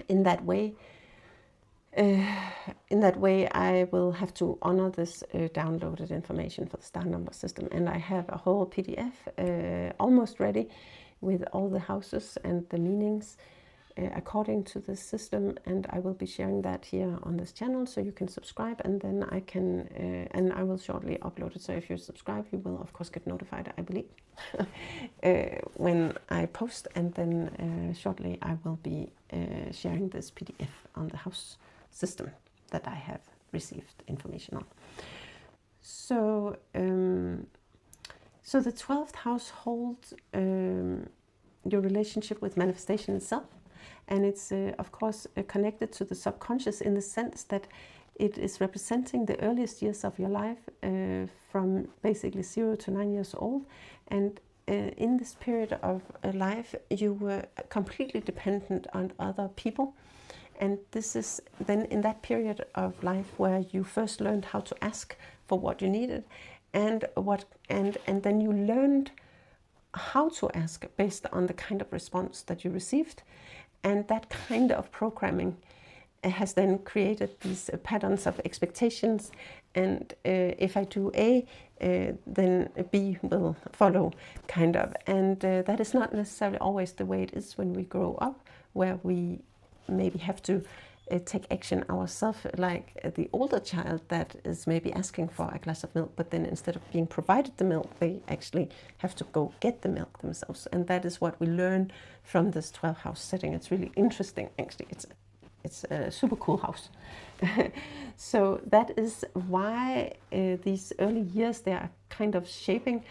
in that way, I will have to honor this downloaded information for the star number system. And I have a whole PDF almost ready with all the houses and the meanings according to this system. And I will be sharing that here on this channel, so you can subscribe, and then I can, and I will shortly upload it. So if you subscribe, you will of course get notified, I believe, when I post. And then shortly I will be sharing this PDF on the house system that I have received information on. So so the 12th house holds your relationship with manifestation itself, and it's of course connected to the subconscious, in the sense that it is representing the earliest years of your life, from basically 0 to 9 years old. And in this period of life, you were completely dependent on other people. And this is then in that period of life where you first learned how to ask for what you needed, and then you learned how to ask based on the kind of response that you received. And that kind of programming has then created these patterns of expectations. And if I do A, then B will follow, kind of. And that is not necessarily always the way it is when we grow up, where we maybe have to take action ourselves, like the older child that is maybe asking for a glass of milk, but then instead of being provided the milk, they actually have to go get the milk themselves. And that is what we learn from this 12th house setting. It's really interesting, actually. It's a super cool house. So that is why these early years, they are kind of shaping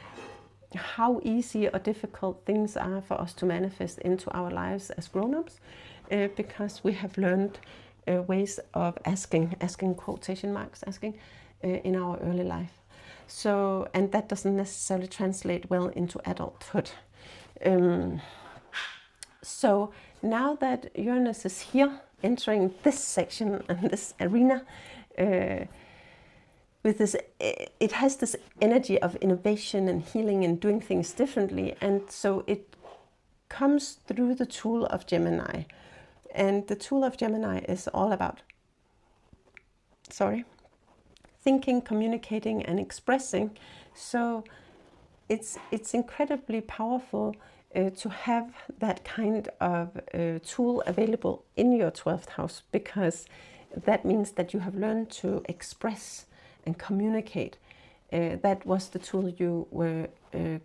how easy or difficult things are for us to manifest into our lives as grown-ups, because we have learned ways of asking quotation marks, in our early life. So, and that doesn't necessarily translate well into adulthood. So now that Uranus is here, entering this section and this arena, with this, it has this energy of innovation and healing and doing things differently. And so it comes through the tool of Gemini. And the tool of Gemini is all about, thinking, communicating, and expressing. So it's incredibly powerful to have that kind of tool available in your 12th house, because that means that you have learned to express and communicate. That was the tool you were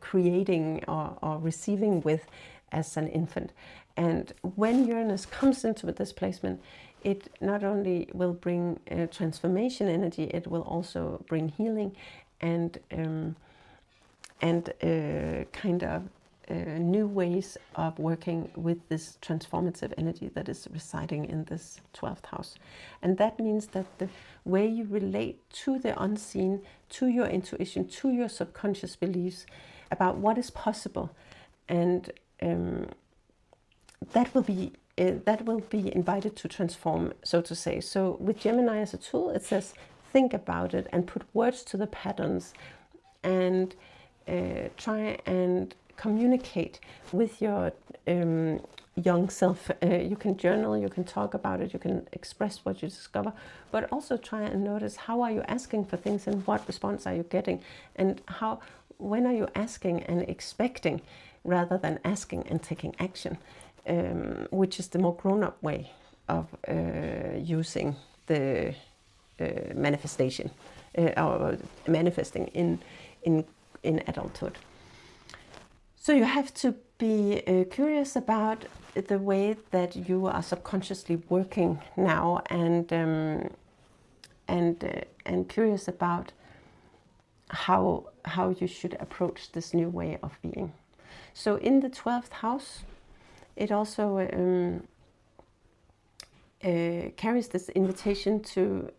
creating or receiving with as an infant. And when Uranus comes into this placement, it not only will bring transformation energy, it will also bring healing and kind of new ways of working with this transformative energy that is residing in this 12th house. And that means that the way you relate to the unseen, to your intuition, to your subconscious beliefs about what is possible, and that will be invited to transform, so to say. So with Gemini as a tool, it says think about it and put words to the patterns, and try and communicate with your young self. You can journal, you can talk about it, you can express what you discover, but also try and notice how are you asking for things and what response are you getting, and when are you asking and expecting rather than asking and taking action, which is the more grown-up way of using the manifestation or manifesting in adulthood. So you have to be curious about the way that you are subconsciously working now, and curious about how you should approach this new way of being. So in the 12th house, it also carries this invitation to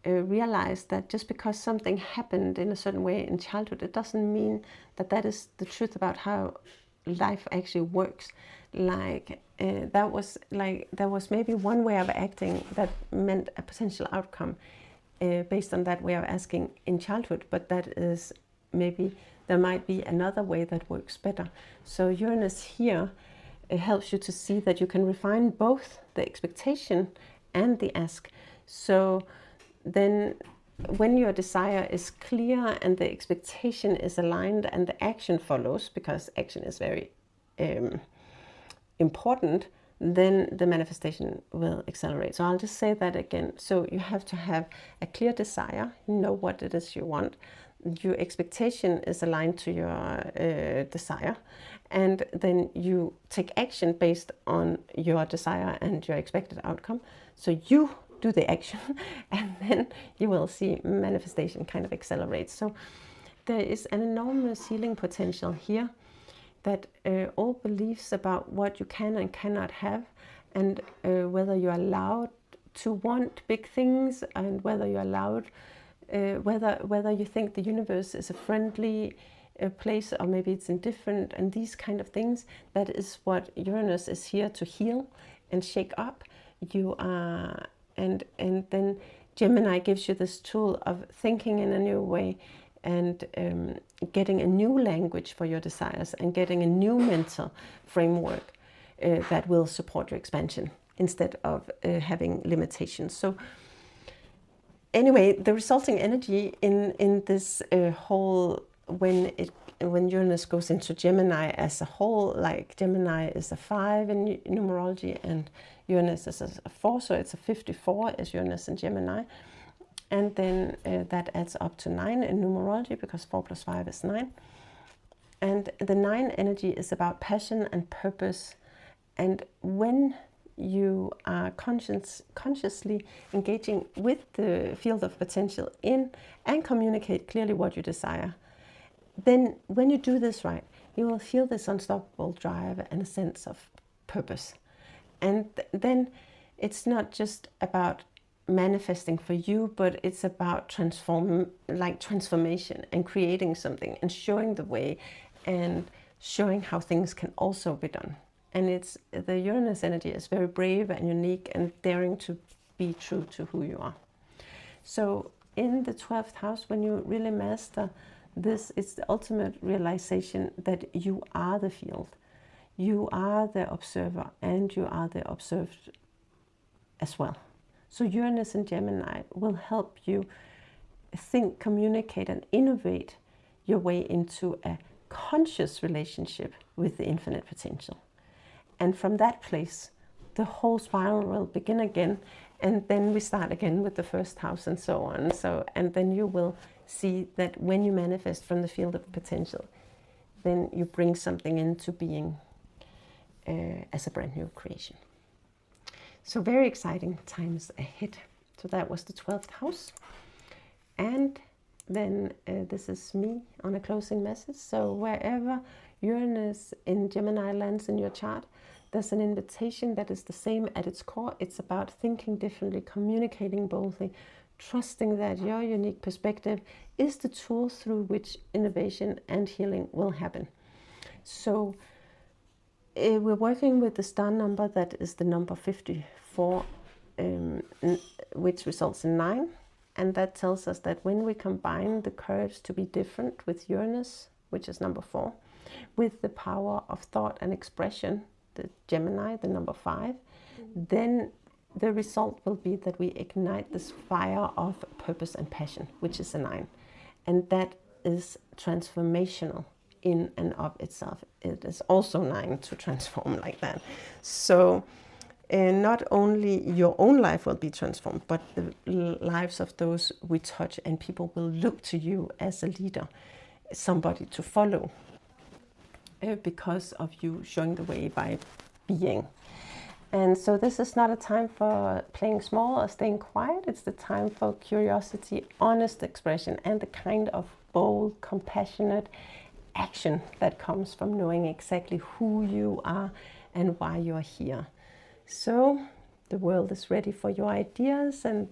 realize that just because something happened in a certain way in childhood, it doesn't mean that that is the truth about how life actually works. There was maybe one way of acting that meant a potential outcome based on that way of asking in childhood, but that is maybe there might be another way that works better. So Uranus here, it helps you to see that you can refine both the expectation and the ask. So then when your desire is clear and the expectation is aligned and the action follows, because action is very important, then the manifestation will accelerate. So I'll just say that again. So you have to have a clear desire, know what it is you want. Your expectation is aligned to your desire, and then you take action based on your desire and your expected outcome. So you do the action, and then you will see manifestation kind of accelerate. So there is an enormous healing potential here, that all beliefs about what you can and cannot have, and whether you're allowed to want big things, and whether you're allowed, whether you think the universe is a friendly place, or maybe it's indifferent, and these kind of things. That is what Uranus is here to heal and shake up. You are, and then Gemini gives you this tool of thinking in a new way, and getting a new language for your desires, and getting a new mental framework that will support your expansion instead of having limitations. So anyway, the resulting energy in this whole, when Uranus goes into Gemini as a whole, like Gemini is a 5 in numerology and Uranus is a 4, so it's a 54 as Uranus in Gemini. And then that adds up to 9 in numerology, because 4 plus 5 is 9. And the 9 energy is about passion and purpose. And when you are consciously engaging with the field of potential in and communicate clearly what you desire, then when you do this right, you will feel this unstoppable drive and a sense of purpose. And then it's not just about manifesting for you, but it's about transformation and creating something and showing the way and showing how things can also be done. And it's the Uranus energy is very brave and unique and daring to be true to who you are. So in the 12th house, when you really master this, it's the ultimate realization that you are the field. You are the observer and you are the observed as well. So Uranus and Gemini will help you think, communicate, and innovate your way into a conscious relationship with the infinite potential. And from that place, the whole spiral will begin again, and then we start again with the first house and so on. And then you will see that when you manifest from the field of potential, then you bring something into being as a brand new creation. So very exciting times ahead. So that was the 12th house. And then this is me on a closing message. So wherever Uranus in Gemini lands in your chart, there's an invitation that is the same at its core. It's about thinking differently, communicating boldly, trusting that your unique perspective is the tool through which innovation and healing will happen. So we're working with the star number that is the number 54, which results in 9. And that tells us that when we combine the courage to be different with Uranus, which is number 4, with the power of thought and expression, the Gemini, the number 5, then the result will be that we ignite this fire of purpose and passion, which is a 9. And that is transformational in and of itself. It is also 9 to transform like that. So not only your own life will be transformed, but the lives of those we touch, and people will look to you as a leader, somebody to follow, because of you showing the way by being. And so this is not a time for playing small or staying quiet. It's the time for curiosity, honest expression, and the kind of bold, compassionate action that comes from knowing exactly who you are and why you're here. So the world is ready for your ideas and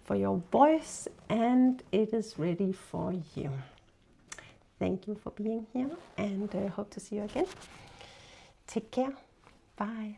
for your voice, and it is ready for you. Thank you for being here, and hope to see you again. Take care. Bye.